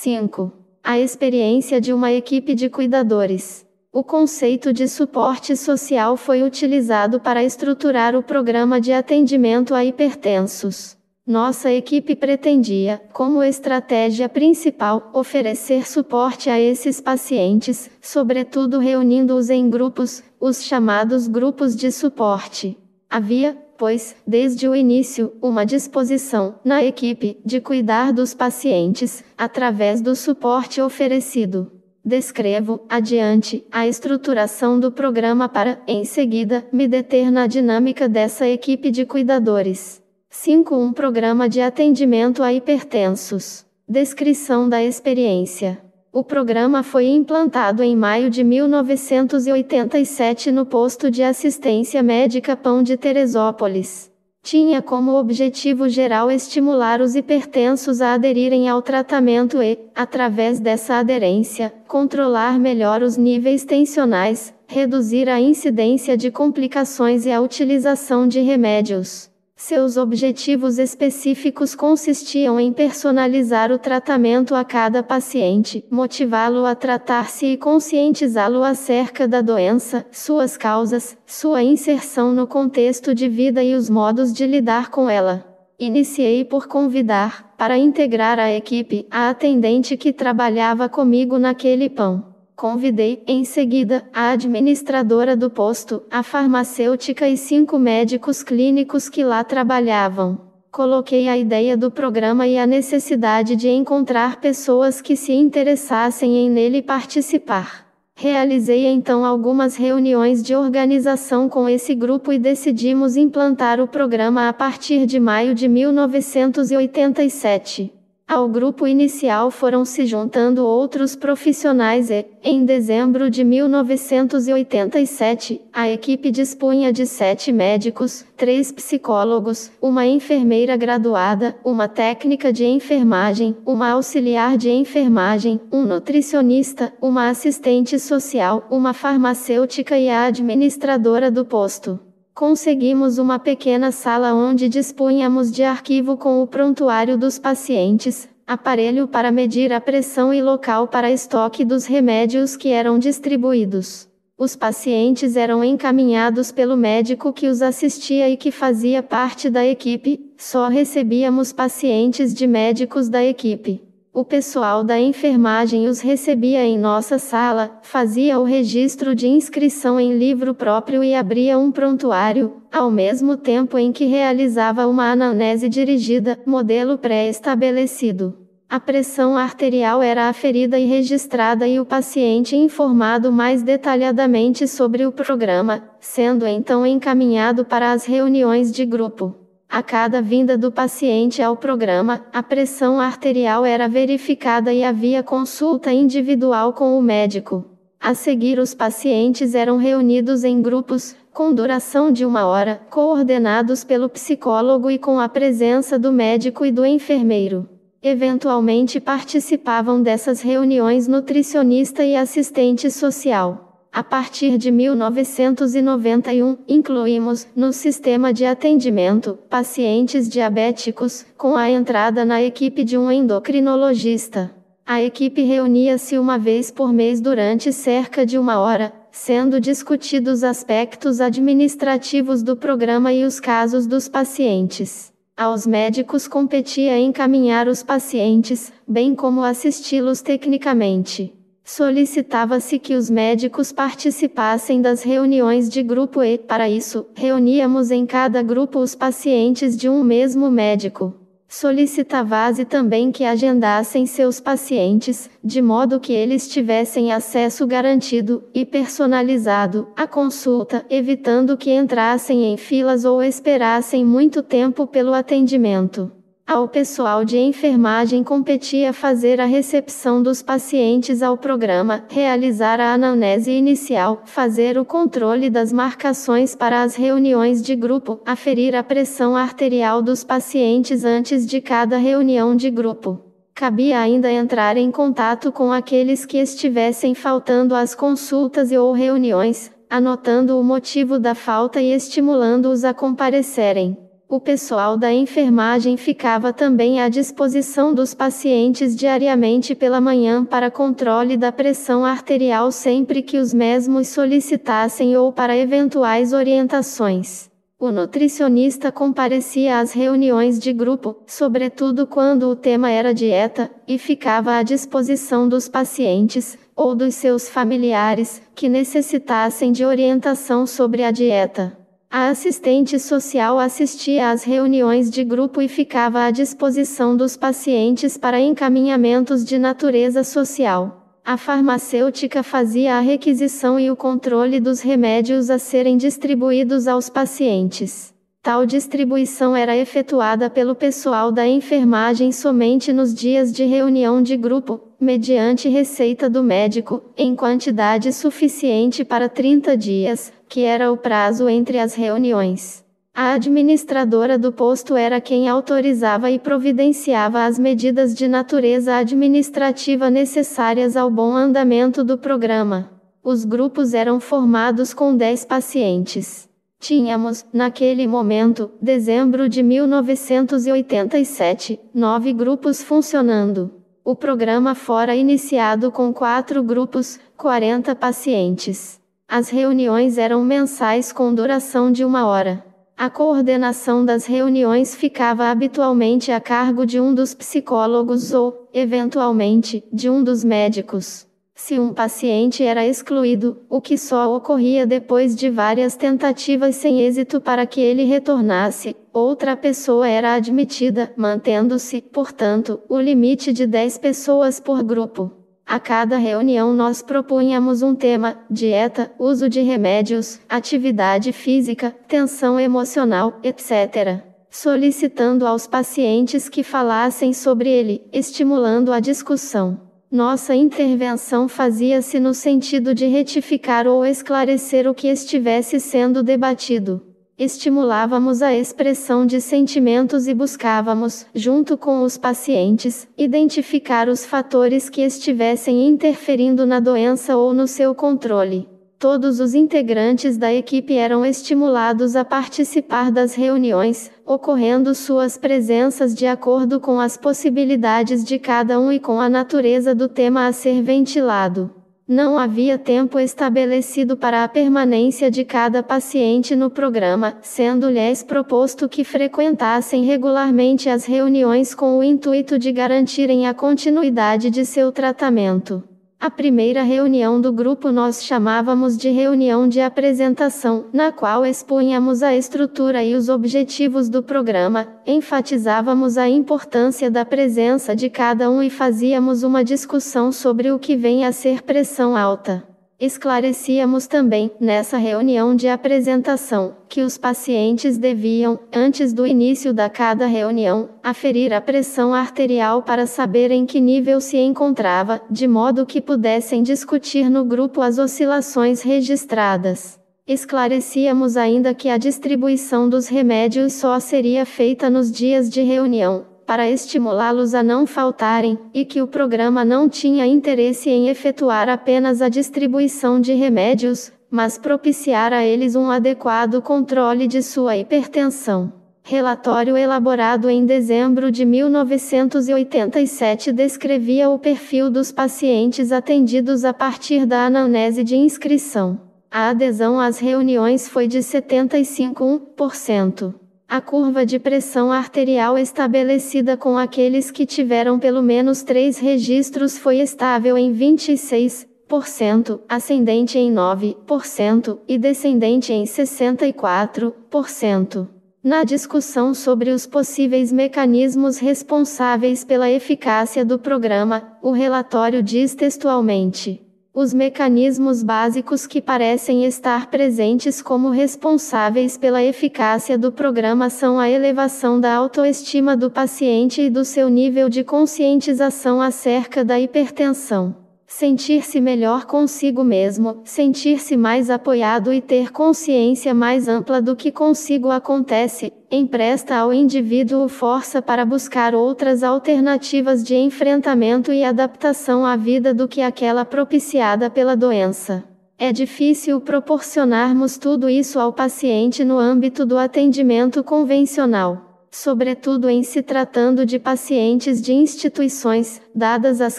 5. A experiência de uma equipe de cuidadores. O conceito de suporte social foi utilizado para estruturar o programa de atendimento a hipertensos. Nossa equipe pretendia, como estratégia principal, oferecer suporte a esses pacientes, sobretudo reunindo-os em grupos, os chamados grupos de suporte. Havia, pois, desde o início, uma disposição, na equipe, de cuidar dos pacientes, através do suporte oferecido. Descrevo, adiante, a estruturação do programa para, em seguida, me deter na dinâmica dessa equipe de cuidadores. 5. Um programa de atendimento a hipertensos. Descrição da experiência. O programa foi implantado em maio de 1987 no posto de assistência médica Pão de Teresópolis. Tinha como objetivo geral estimular os hipertensos a aderirem ao tratamento e, através dessa aderência, controlar melhor os níveis tensionais, reduzir a incidência de complicações e a utilização de remédios. Seus objetivos específicos consistiam em personalizar o tratamento a cada paciente, motivá-lo a tratar-se e conscientizá-lo acerca da doença, suas causas, sua inserção no contexto de vida e os modos de lidar com ela. Iniciei por convidar, para integrar a equipe, a atendente que trabalhava comigo naquele pão. Convidei, em seguida, a administradora do posto, a farmacêutica e 5 médicos clínicos que lá trabalhavam. Coloquei a ideia do programa e a necessidade de encontrar pessoas que se interessassem em nele participar. Realizei então algumas reuniões de organização com esse grupo e decidimos implantar o programa a partir de maio de 1987. Ao grupo inicial foram se juntando outros profissionais e, em dezembro de 1987, a equipe dispunha de 7 médicos, 3 psicólogos, uma enfermeira graduada, uma técnica de enfermagem, uma auxiliar de enfermagem, um nutricionista, uma assistente social, uma farmacêutica e a administradora do posto. Conseguimos uma pequena sala onde dispunhamos de arquivo com o prontuário dos pacientes, aparelho para medir a pressão e local para estoque dos remédios que eram distribuídos. Os pacientes eram encaminhados pelo médico que os assistia e que fazia parte da equipe, só recebíamos pacientes de médicos da equipe. O pessoal da enfermagem os recebia em nossa sala, fazia o registro de inscrição em livro próprio e abria um prontuário, ao mesmo tempo em que realizava uma anamnese dirigida, modelo pré-estabelecido. A pressão arterial era aferida e registrada e o paciente informado mais detalhadamente sobre o programa, sendo então encaminhado para as reuniões de grupo. A cada vinda do paciente ao programa, a pressão arterial era verificada e havia consulta individual com o médico. A seguir, os pacientes eram reunidos em grupos, com duração de 1 hora, coordenados pelo psicólogo e com a presença do médico e do enfermeiro. Eventualmente participavam dessas reuniões nutricionista e assistente social. A partir de 1991, incluímos, no sistema de atendimento, pacientes diabéticos, com a entrada na equipe de um endocrinologista. A equipe reunia-se uma vez por mês durante cerca de 1 hora, sendo discutidos aspectos administrativos do programa e os casos dos pacientes. Aos médicos competia encaminhar os pacientes, bem como assisti-los tecnicamente. Solicitava-se que os médicos participassem das reuniões de grupo e, para isso, reuníamos em cada grupo os pacientes de um mesmo médico. Solicitava-se também que agendassem seus pacientes, de modo que eles tivessem acesso garantido e personalizado à consulta, evitando que entrassem em filas ou esperassem muito tempo pelo atendimento. Ao pessoal de enfermagem competia fazer a recepção dos pacientes ao programa, realizar a anamnese inicial, fazer o controle das marcações para as reuniões de grupo, aferir a pressão arterial dos pacientes antes de cada reunião de grupo. Cabia ainda entrar em contato com aqueles que estivessem faltando às consultas e ou reuniões, anotando o motivo da falta e estimulando-os a comparecerem. O pessoal da enfermagem ficava também à disposição dos pacientes diariamente pela manhã para controle da pressão arterial sempre que os mesmos solicitassem ou para eventuais orientações. O nutricionista comparecia às reuniões de grupo, sobretudo quando o tema era dieta, e ficava à disposição dos pacientes, ou dos seus familiares, que necessitassem de orientação sobre a dieta. A assistente social assistia às reuniões de grupo e ficava à disposição dos pacientes para encaminhamentos de natureza social. A farmacêutica fazia a requisição e o controle dos remédios a serem distribuídos aos pacientes. Tal distribuição era efetuada pelo pessoal da enfermagem somente nos dias de reunião de grupo, mediante receita do médico, em quantidade suficiente para 30 dias, que era o prazo entre as reuniões. A administradora do posto era quem autorizava e providenciava as medidas de natureza administrativa necessárias ao bom andamento do programa. Os grupos eram formados com 10 pacientes. Tínhamos, naquele momento, dezembro de 1987, 9 grupos funcionando. O programa fora iniciado com 4 grupos, 40 pacientes. As reuniões eram mensais com duração de 1 hora. A coordenação das reuniões ficava habitualmente a cargo de um dos psicólogos ou, eventualmente, de um dos médicos. Se um paciente era excluído, o que só ocorria depois de várias tentativas sem êxito para que ele retornasse, outra pessoa era admitida, mantendo-se, portanto, o limite de 10 pessoas por grupo. A cada reunião nós propunhamos um tema: dieta, uso de remédios, atividade física, tensão emocional, etc., solicitando aos pacientes que falassem sobre ele, estimulando a discussão. Nossa intervenção fazia-se no sentido de retificar ou esclarecer o que estivesse sendo debatido. Estimulávamos a expressão de sentimentos e buscávamos, junto com os pacientes, identificar os fatores que estivessem interferindo na doença ou no seu controle. Todos os integrantes da equipe eram estimulados a participar das reuniões, ocorrendo suas presenças de acordo com as possibilidades de cada um e com a natureza do tema a ser ventilado. Não havia tempo estabelecido para a permanência de cada paciente no programa, sendo-lhes proposto que frequentassem regularmente as reuniões com o intuito de garantirem a continuidade de seu tratamento. A primeira reunião do grupo nós chamávamos de reunião de apresentação, na qual expunhamos a estrutura e os objetivos do programa, enfatizávamos a importância da presença de cada um e fazíamos uma discussão sobre o que vem a ser pressão alta. Esclarecíamos também, nessa reunião de apresentação, que os pacientes deviam, antes do início da cada reunião, aferir a pressão arterial para saber em que nível se encontrava, de modo que pudessem discutir no grupo as oscilações registradas. Esclarecíamos ainda que a distribuição dos remédios só seria feita nos dias de reunião, para estimulá-los a não faltarem, e que o programa não tinha interesse em efetuar apenas a distribuição de remédios, mas propiciar a eles um adequado controle de sua hipertensão. Relatório elaborado em dezembro de 1987 descrevia o perfil dos pacientes atendidos a partir da anamnese de inscrição. A adesão às reuniões foi de 75%. A curva de pressão arterial estabelecida com aqueles que tiveram pelo menos 3 registros foi estável em 26%, ascendente em 9% e descendente em 64%. Na discussão sobre os possíveis mecanismos responsáveis pela eficácia do programa, o relatório diz textualmente: os mecanismos básicos que parecem estar presentes como responsáveis pela eficácia do programa são a elevação da autoestima do paciente e do seu nível de conscientização acerca da hipertensão. Sentir-se melhor consigo mesmo, sentir-se mais apoiado e ter consciência mais ampla do que consigo acontece, empresta ao indivíduo força para buscar outras alternativas de enfrentamento e adaptação à vida do que aquela propiciada pela doença. É difícil proporcionarmos tudo isso ao paciente no âmbito do atendimento convencional, sobretudo em se tratando de pacientes de instituições, dadas as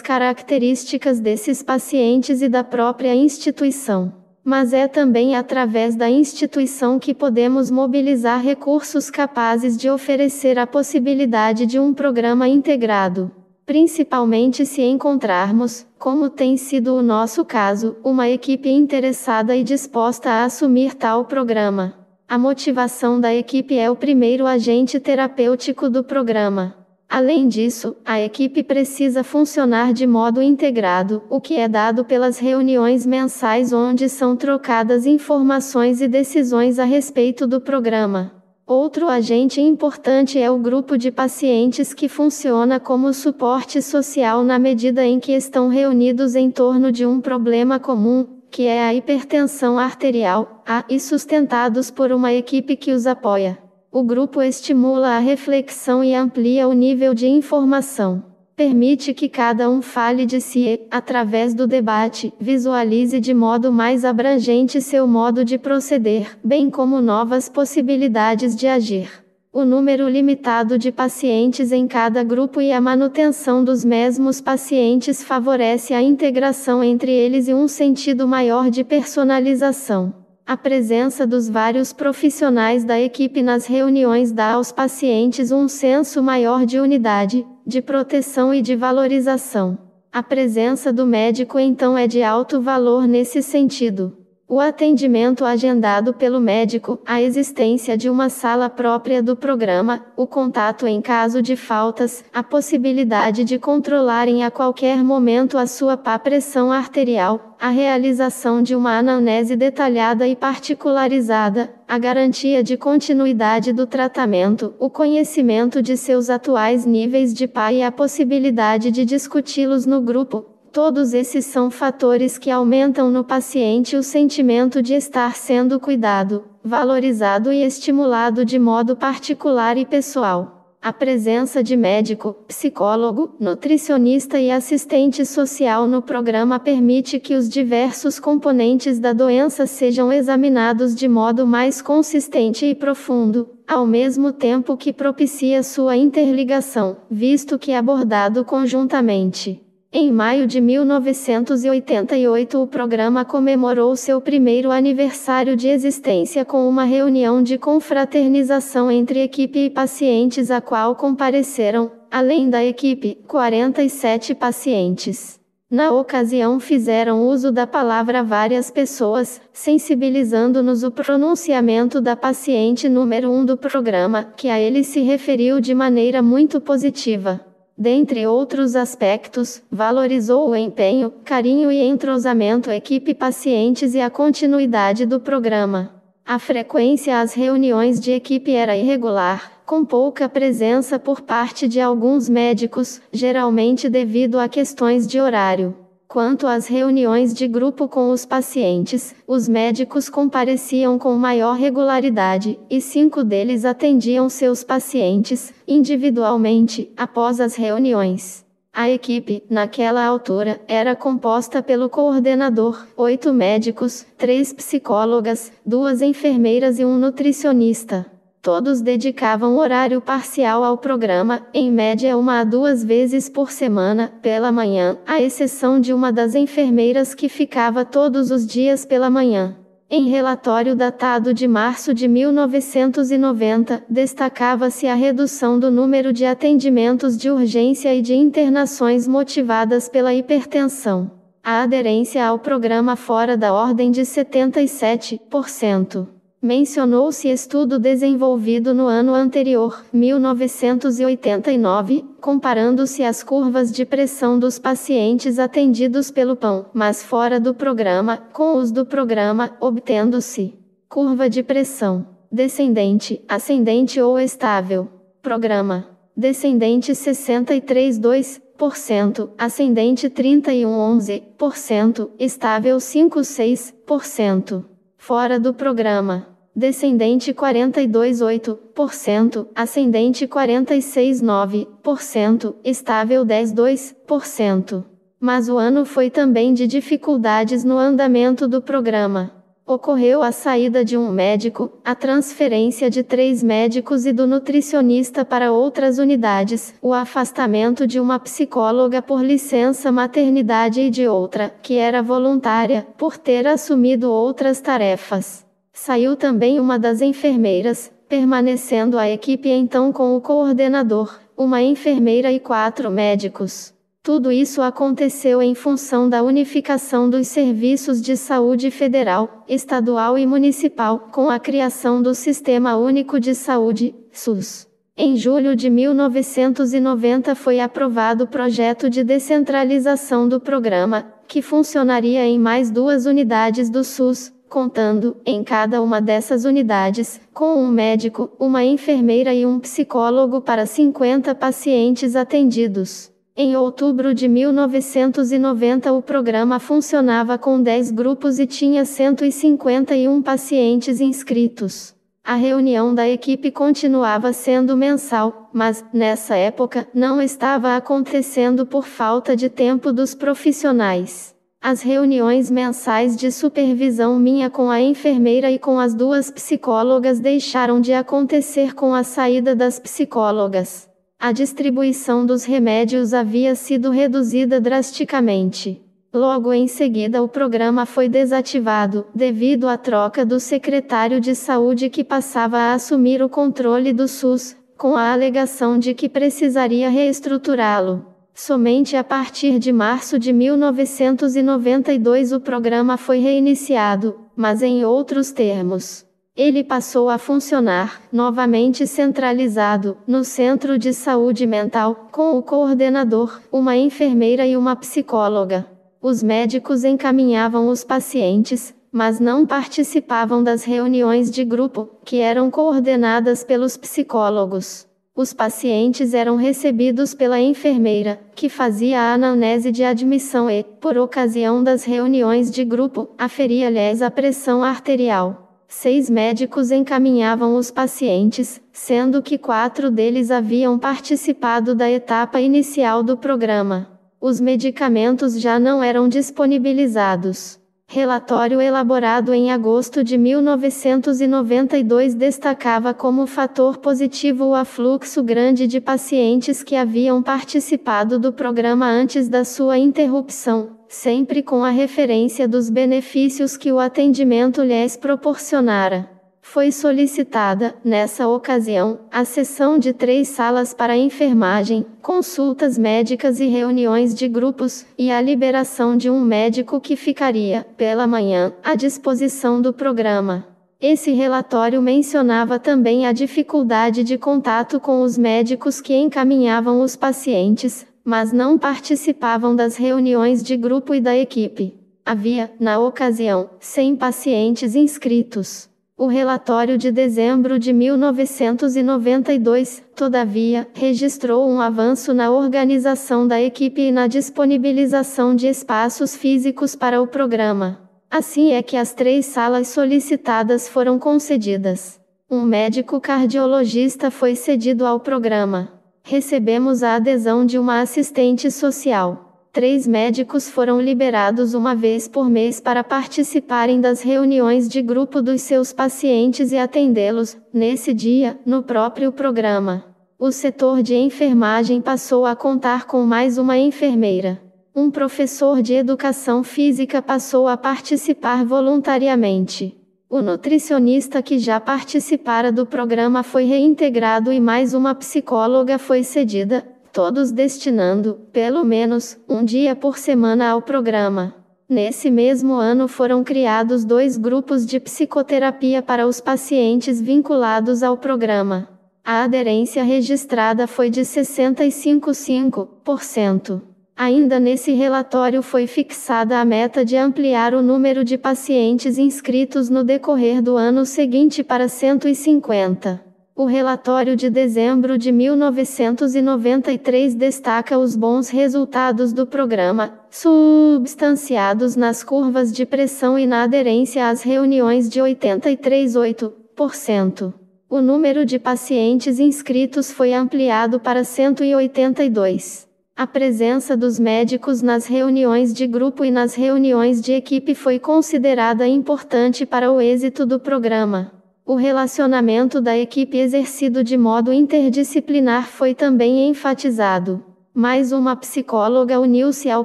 características desses pacientes e da própria instituição. Mas é também através da instituição que podemos mobilizar recursos capazes de oferecer a possibilidade de um programa integrado. Principalmente se encontrarmos, como tem sido o nosso caso, uma equipe interessada e disposta a assumir tal programa. A motivação da equipe é o primeiro agente terapêutico do programa. Além disso, a equipe precisa funcionar de modo integrado, o que é dado pelas reuniões mensais onde são trocadas informações e decisões a respeito do programa. Outro agente importante é o grupo de pacientes que funciona como suporte social na medida em que estão reunidos em torno de um problema comum, que é a hipertensão arterial, e sustentados por uma equipe que os apoia. O grupo estimula a reflexão e amplia o nível de informação. Permite que cada um fale de si e, através do debate, visualize de modo mais abrangente seu modo de proceder, bem como novas possibilidades de agir. O número limitado de pacientes em cada grupo e a manutenção dos mesmos pacientes favorece a integração entre eles e um sentido maior de personalização. A presença dos vários profissionais da equipe nas reuniões dá aos pacientes um senso maior de unidade, de proteção e de valorização. A presença do médico então é de alto valor nesse sentido. O atendimento agendado pelo médico, a existência de uma sala própria do programa, o contato em caso de faltas, a possibilidade de controlarem a qualquer momento a sua pressão arterial, a realização de uma anamnese detalhada e particularizada, a garantia de continuidade do tratamento, o conhecimento de seus atuais níveis de PA e a possibilidade de discuti-los no grupo. Todos esses são fatores que aumentam no paciente o sentimento de estar sendo cuidado, valorizado e estimulado de modo particular e pessoal. A presença de médico, psicólogo, nutricionista e assistente social no programa permite que os diversos componentes da doença sejam examinados de modo mais consistente e profundo, ao mesmo tempo que propicia sua interligação, visto que abordado conjuntamente. Em maio de 1988 o programa comemorou seu primeiro aniversário de existência com uma reunião de confraternização entre equipe e pacientes a qual compareceram, além da equipe, 47 pacientes. Na ocasião fizeram uso da palavra várias pessoas, sensibilizando-nos o pronunciamento da paciente número 1 do programa, que a ele se referiu de maneira muito positiva. Dentre outros aspectos, valorizou o empenho, carinho e entrosamento equipe-pacientes e a continuidade do programa. A frequência às reuniões de equipe era irregular, com pouca presença por parte de alguns médicos, geralmente devido a questões de horário. Quanto às reuniões de grupo com os pacientes, os médicos compareciam com maior regularidade, e 5 deles atendiam seus pacientes, individualmente, após as reuniões. A equipe, naquela altura, era composta pelo coordenador, 8 médicos, 3 psicólogas, 2 enfermeiras e um nutricionista. Todos dedicavam horário parcial ao programa, em média 1 a 2 vezes por semana, pela manhã, à exceção de uma das enfermeiras que ficava todos os dias pela manhã. Em relatório datado de março de 1990, destacava-se a redução do número de atendimentos de urgência e de internações motivadas pela hipertensão. A aderência ao programa fora da ordem de 77%. Mencionou-se estudo desenvolvido no ano anterior, 1989, comparando-se as curvas de pressão dos pacientes atendidos pelo PAN, mas fora do programa, com os do programa, obtendo-se curva de pressão descendente, ascendente ou estável. Programa descendente 63,2%, ascendente 31,11%, estável 5,6%. Fora do programa descendente 42,8%, ascendente 46,9%, estável 10,2%. Mas o ano foi também de dificuldades no andamento do programa. Ocorreu a saída de um médico, a transferência de 3 médicos e do nutricionista para outras unidades, o afastamento de uma psicóloga por licença maternidade e de outra, que era voluntária, por ter assumido outras tarefas. Saiu também uma das enfermeiras, permanecendo a equipe então com o coordenador, uma enfermeira e 4 médicos. Tudo isso aconteceu em função da unificação dos serviços de saúde federal, estadual e municipal, com a criação do Sistema Único de Saúde, SUS. Em julho de 1990 foi aprovado o projeto de descentralização do programa, que funcionaria em mais 2 unidades do SUS, contando, em cada uma dessas unidades, com um médico, uma enfermeira e um psicólogo para 50 pacientes atendidos. Em outubro de 1990 o programa funcionava com 10 grupos e tinha 151 pacientes inscritos. A reunião da equipe continuava sendo mensal, mas, nessa época, não estava acontecendo por falta de tempo dos profissionais. As reuniões mensais de supervisão minha com a enfermeira e com as 2 psicólogas deixaram de acontecer com a saída das psicólogas. A distribuição dos remédios havia sido reduzida drasticamente. Logo em seguida o programa foi desativado, devido à troca do secretário de saúde que passava a assumir o controle do SUS, com a alegação de que precisaria reestruturá-lo. Somente a partir de março de 1992 o programa foi reiniciado, mas em outros termos. Ele passou a funcionar, novamente centralizado, no Centro de Saúde Mental, com o coordenador, uma enfermeira e uma psicóloga. Os médicos encaminhavam os pacientes, mas não participavam das reuniões de grupo, que eram coordenadas pelos psicólogos. Os pacientes eram recebidos pela enfermeira, que fazia a anamnese de admissão e, por ocasião das reuniões de grupo, aferia-lhes a pressão arterial. 6 médicos encaminhavam os pacientes, sendo que 4 deles haviam participado da etapa inicial do programa. Os medicamentos já não eram disponibilizados. Relatório elaborado em agosto de 1992 destacava como fator positivo o afluxo grande de pacientes que haviam participado do programa antes da sua interrupção, sempre com a referência dos benefícios que o atendimento lhes proporcionara. Foi solicitada, nessa ocasião, a cessão de 3 salas para enfermagem, consultas médicas e reuniões de grupos, e a liberação de um médico que ficaria, pela manhã, à disposição do programa. Esse relatório mencionava também a dificuldade de contato com os médicos que encaminhavam os pacientes, mas não participavam das reuniões de grupo e da equipe. Havia, na ocasião, 100 pacientes inscritos. O relatório de dezembro de 1992, todavia, registrou um avanço na organização da equipe e na disponibilização de espaços físicos para o programa. Assim é que as 3 salas solicitadas foram concedidas. Um médico cardiologista foi cedido ao programa. Recebemos a adesão de uma assistente social. 3 médicos foram liberados uma vez por mês para participarem das reuniões de grupo dos seus pacientes e atendê-los, nesse dia, no próprio programa. O setor de enfermagem passou a contar com mais uma enfermeira. Um professor de educação física passou a participar voluntariamente. O nutricionista que já participara do programa foi reintegrado e mais uma psicóloga foi cedida, todos destinando, pelo menos, um dia por semana ao programa. Nesse mesmo ano foram criados 2 grupos de psicoterapia para os pacientes vinculados ao programa. A aderência registrada foi de 65,5%. Ainda nesse relatório foi fixada a meta de ampliar o número de pacientes inscritos no decorrer do ano seguinte para 150. O relatório de dezembro de 1993 destaca os bons resultados do programa, substanciados nas curvas de pressão e na aderência às reuniões de 83,8%. O número de pacientes inscritos foi ampliado para 182. A presença dos médicos nas reuniões de grupo e nas reuniões de equipe foi considerada importante para o êxito do programa. O relacionamento da equipe exercido de modo interdisciplinar foi também enfatizado. Mais uma psicóloga uniu-se ao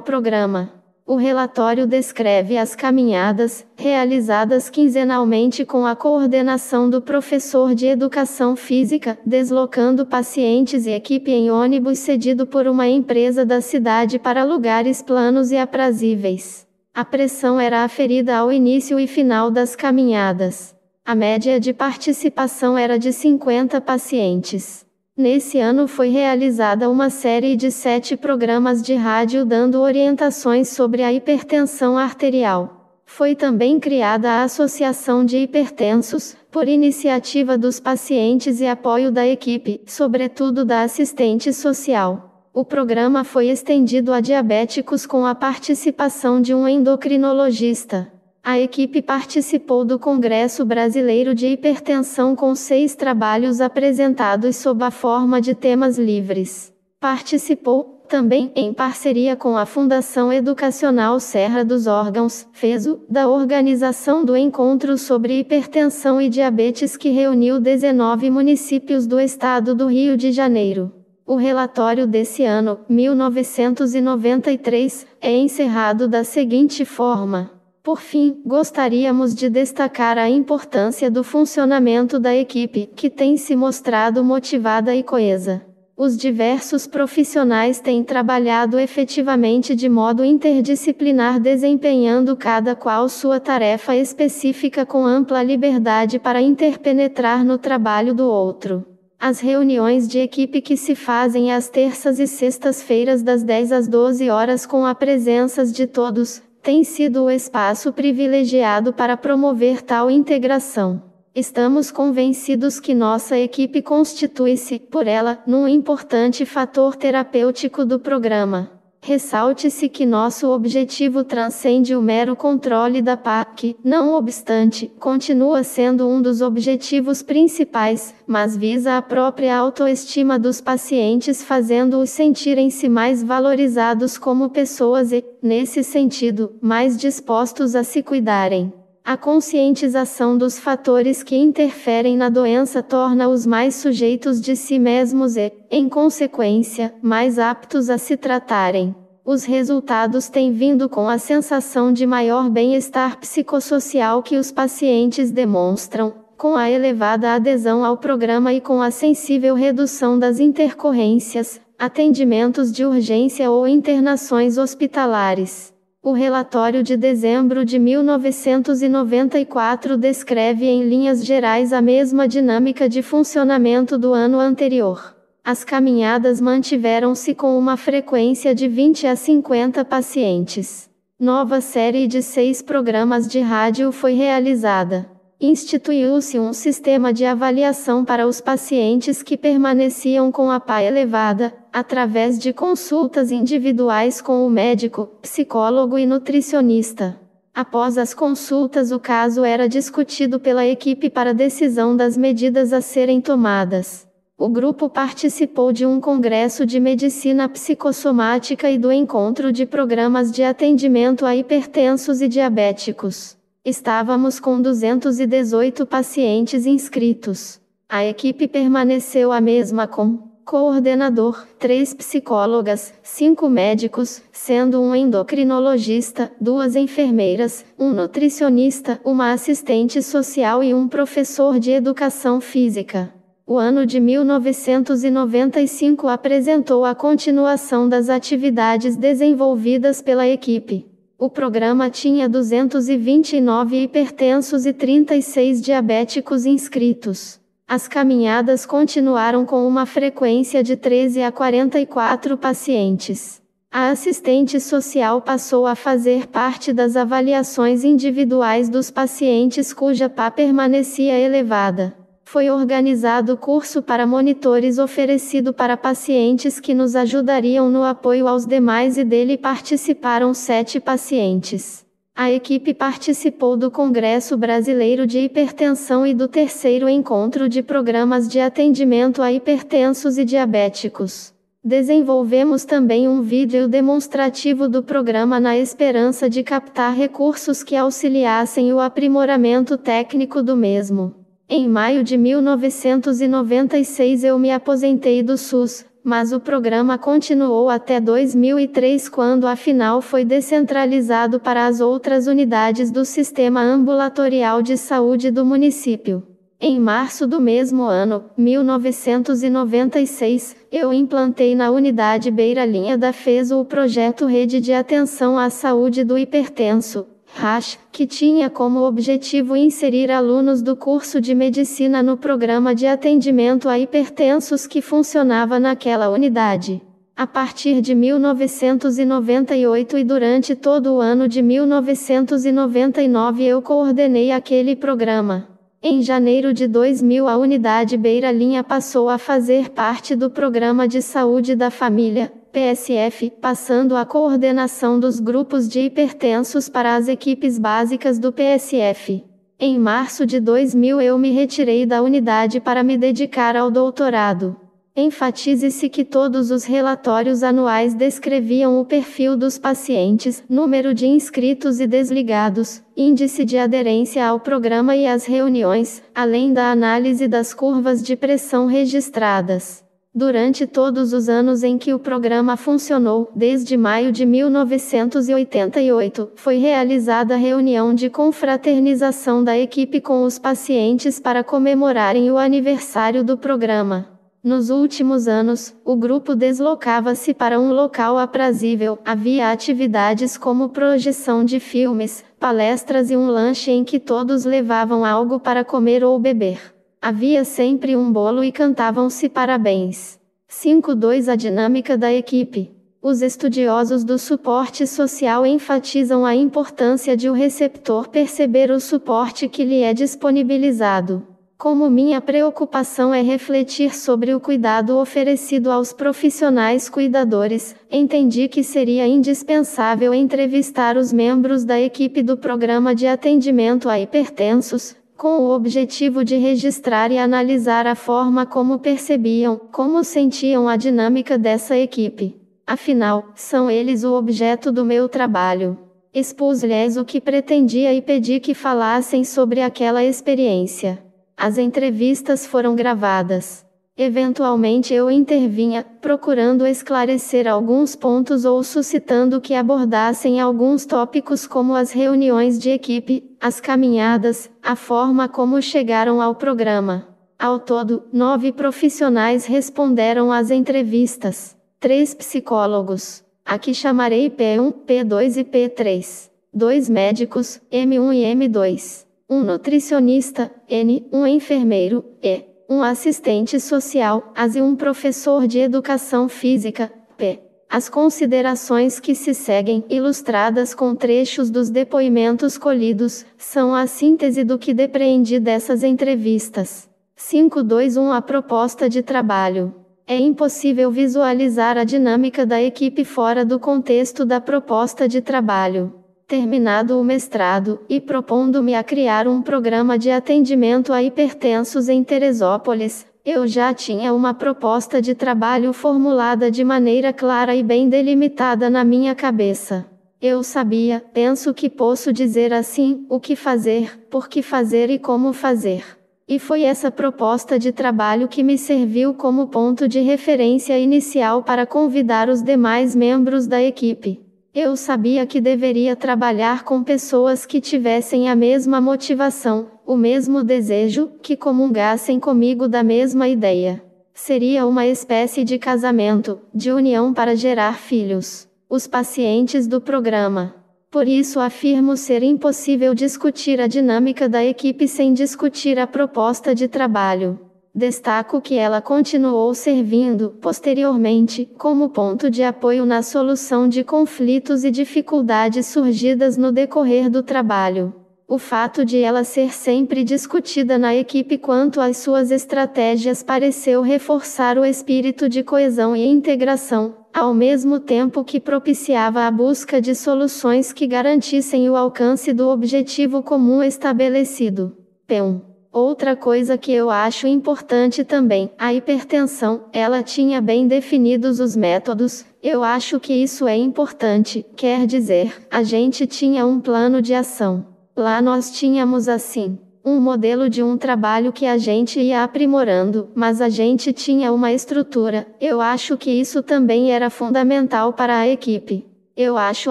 programa. O relatório descreve as caminhadas, realizadas quinzenalmente com a coordenação do professor de educação física, deslocando pacientes e equipe em ônibus cedido por uma empresa da cidade para lugares planos e aprazíveis. A pressão era aferida ao início e final das caminhadas. A média de participação era de 50 pacientes. Nesse ano foi realizada uma série de 7 programas de rádio dando orientações sobre a hipertensão arterial. Foi também criada a Associação de Hipertensos, por iniciativa dos pacientes e apoio da equipe, sobretudo da assistente social. O programa foi estendido a diabéticos com a participação de um endocrinologista. A equipe participou do Congresso Brasileiro de Hipertensão com 6 trabalhos apresentados sob a forma de temas livres. Participou, também, em parceria com a Fundação Educacional Serra dos Órgãos, FESO, da organização do Encontro sobre Hipertensão e Diabetes que reuniu 19 municípios do estado do Rio de Janeiro. O relatório desse ano, 1993, é encerrado da seguinte forma. Por fim, gostaríamos de destacar a importância do funcionamento da equipe, que tem se mostrado motivada e coesa. Os diversos profissionais têm trabalhado efetivamente de modo interdisciplinar, desempenhando cada qual sua tarefa específica com ampla liberdade para interpenetrar no trabalho do outro. As reuniões de equipe que se fazem às terças e sextas-feiras das 10 às 12 horas com a presença de todos, tem sido o espaço privilegiado para promover tal integração. Estamos convencidos que nossa equipe constitui-se, por ela, num importante fator terapêutico do programa. Ressalte-se que nosso objetivo transcende o mero controle da PAC, não obstante, continua sendo um dos objetivos principais, mas visa a própria autoestima dos pacientes, fazendo-os sentirem-se mais valorizados como pessoas e, nesse sentido, mais dispostos a se cuidarem. A conscientização dos fatores que interferem na doença torna-os mais sujeitos de si mesmos e, em consequência, mais aptos a se tratarem. Os resultados têm vindo com a sensação de maior bem-estar psicossocial que os pacientes demonstram, com a elevada adesão ao programa e com a sensível redução das intercorrências, atendimentos de urgência ou internações hospitalares. O relatório de dezembro de 1994 descreve em linhas gerais a mesma dinâmica de funcionamento do ano anterior. As caminhadas mantiveram-se com uma frequência de 20 a 50 pacientes. Nova série de 6 programas de rádio foi realizada. Instituiu-se um sistema de avaliação para os pacientes que permaneciam com a PA elevada, através de consultas individuais com o médico, psicólogo e nutricionista. Após as consultas, o caso era discutido pela equipe para decisão das medidas a serem tomadas. O grupo participou de um congresso de medicina psicossomática e do encontro de programas de atendimento a hipertensos e diabéticos. Estávamos com 218 pacientes inscritos. A equipe permaneceu a mesma com coordenador, 3 psicólogas, 5 médicos, sendo um endocrinologista, 2 enfermeiras, um nutricionista, uma assistente social e um professor de educação física. O ano de 1995 apresentou a continuação das atividades desenvolvidas pela equipe. O programa tinha 229 hipertensos e 36 diabéticos inscritos. As caminhadas continuaram com uma frequência de 13 a 44 pacientes. A assistente social passou a fazer parte das avaliações individuais dos pacientes cuja PA permanecia elevada. Foi organizado curso para monitores oferecido para pacientes que nos ajudariam no apoio aos demais e dele participaram 7 pacientes. A equipe participou do Congresso Brasileiro de Hipertensão e do 3º Encontro de Programas de Atendimento a Hipertensos e Diabéticos. Desenvolvemos também um vídeo demonstrativo do programa na esperança de captar recursos que auxiliassem o aprimoramento técnico do mesmo. Em maio de 1996 eu me aposentei do SUS, mas o programa continuou até 2003, quando afinal foi descentralizado para as outras unidades do Sistema Ambulatorial de Saúde do município. Em março do mesmo ano, 1996, eu implantei na unidade Beira Linha da FESO o projeto Rede de Atenção à Saúde do Hipertenso, RASH, que tinha como objetivo inserir alunos do curso de medicina no programa de atendimento a hipertensos que funcionava naquela unidade. A partir de 1998 e durante todo o ano de 1999 eu coordenei aquele programa. Em janeiro de 2000 a unidade Beira Linha passou a fazer parte do Programa de Saúde da Família, PSF, passando a coordenação dos grupos de hipertensos para as equipes básicas do PSF. Em março de 2000 eu me retirei da unidade para me dedicar ao doutorado. Enfatize-se que todos os relatórios anuais descreviam o perfil dos pacientes, número de inscritos e desligados, índice de aderência ao programa e as reuniões, além da análise das curvas de pressão registradas. Durante todos os anos em que o programa funcionou, desde maio de 1988, foi realizada reunião de confraternização da equipe com os pacientes para comemorarem o aniversário do programa. Nos últimos anos, o grupo deslocava-se para um local aprazível. Havia atividades como projeção de filmes, palestras e um lanche em que todos levavam algo para comer ou beber. Havia sempre um bolo e cantavam-se parabéns. 5.2 A dinâmica da equipe. Os estudiosos do suporte social enfatizam a importância de o receptor perceber o suporte que lhe é disponibilizado. Como minha preocupação é refletir sobre o cuidado oferecido aos profissionais cuidadores, entendi que seria indispensável entrevistar os membros da equipe do programa de atendimento a hipertensos, com o objetivo de registrar e analisar a forma como percebiam, como sentiam a dinâmica dessa equipe. Afinal, são eles o objeto do meu trabalho. Expus-lhes o que pretendia e pedi que falassem sobre aquela experiência. As entrevistas foram gravadas. Eventualmente eu intervinha, procurando esclarecer alguns pontos ou suscitando que abordassem alguns tópicos como as reuniões de equipe, as caminhadas, a forma como chegaram ao programa. Ao todo, 9 profissionais responderam às entrevistas. 3 psicólogos. Aqui chamarei P1, P2 e P3. 2 médicos, M1 e M2. Um nutricionista, N, um enfermeiro, E, um assistente social, AS e um professor de educação física, P. As considerações que se seguem, ilustradas com trechos dos depoimentos colhidos, são a síntese do que depreendi dessas entrevistas. 5.2.1 A proposta de trabalho. É impossível visualizar a dinâmica da equipe fora do contexto da proposta de trabalho. Terminado o mestrado, e propondo-me a criar um programa de atendimento a hipertensos em Teresópolis, eu já tinha uma proposta de trabalho formulada de maneira clara e bem delimitada na minha cabeça. Eu sabia, penso que posso dizer assim, o que fazer, por que fazer e como fazer. E foi essa proposta de trabalho que me serviu como ponto de referência inicial para convidar os demais membros da equipe. Eu sabia que deveria trabalhar com pessoas que tivessem a mesma motivação, o mesmo desejo, que comungassem comigo da mesma ideia. Seria uma espécie de casamento, de união para gerar filhos, os pacientes do programa. Por isso afirmo ser impossível discutir a dinâmica da equipe sem discutir a proposta de trabalho. Destaco que ela continuou servindo, posteriormente, como ponto de apoio na solução de conflitos e dificuldades surgidas no decorrer do trabalho. O fato de ela ser sempre discutida na equipe quanto às suas estratégias pareceu reforçar o espírito de coesão e integração, ao mesmo tempo que propiciava a busca de soluções que garantissem o alcance do objetivo comum estabelecido. P1. Outra coisa que eu acho importante também, a hipertensão, ela tinha bem definidos os métodos, eu acho que isso é importante, quer dizer, a gente tinha um plano de ação. Lá nós tínhamos assim, um modelo de um trabalho que a gente ia aprimorando, mas a gente tinha uma estrutura, eu acho que isso também era fundamental para a equipe. Eu acho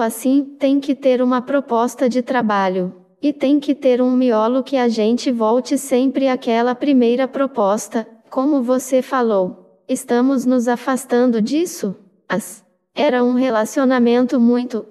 assim, tem que ter uma proposta de trabalho. E tem que ter um miolo que a gente volte sempre àquela primeira proposta, como você falou. Estamos nos afastando disso? Era um relacionamento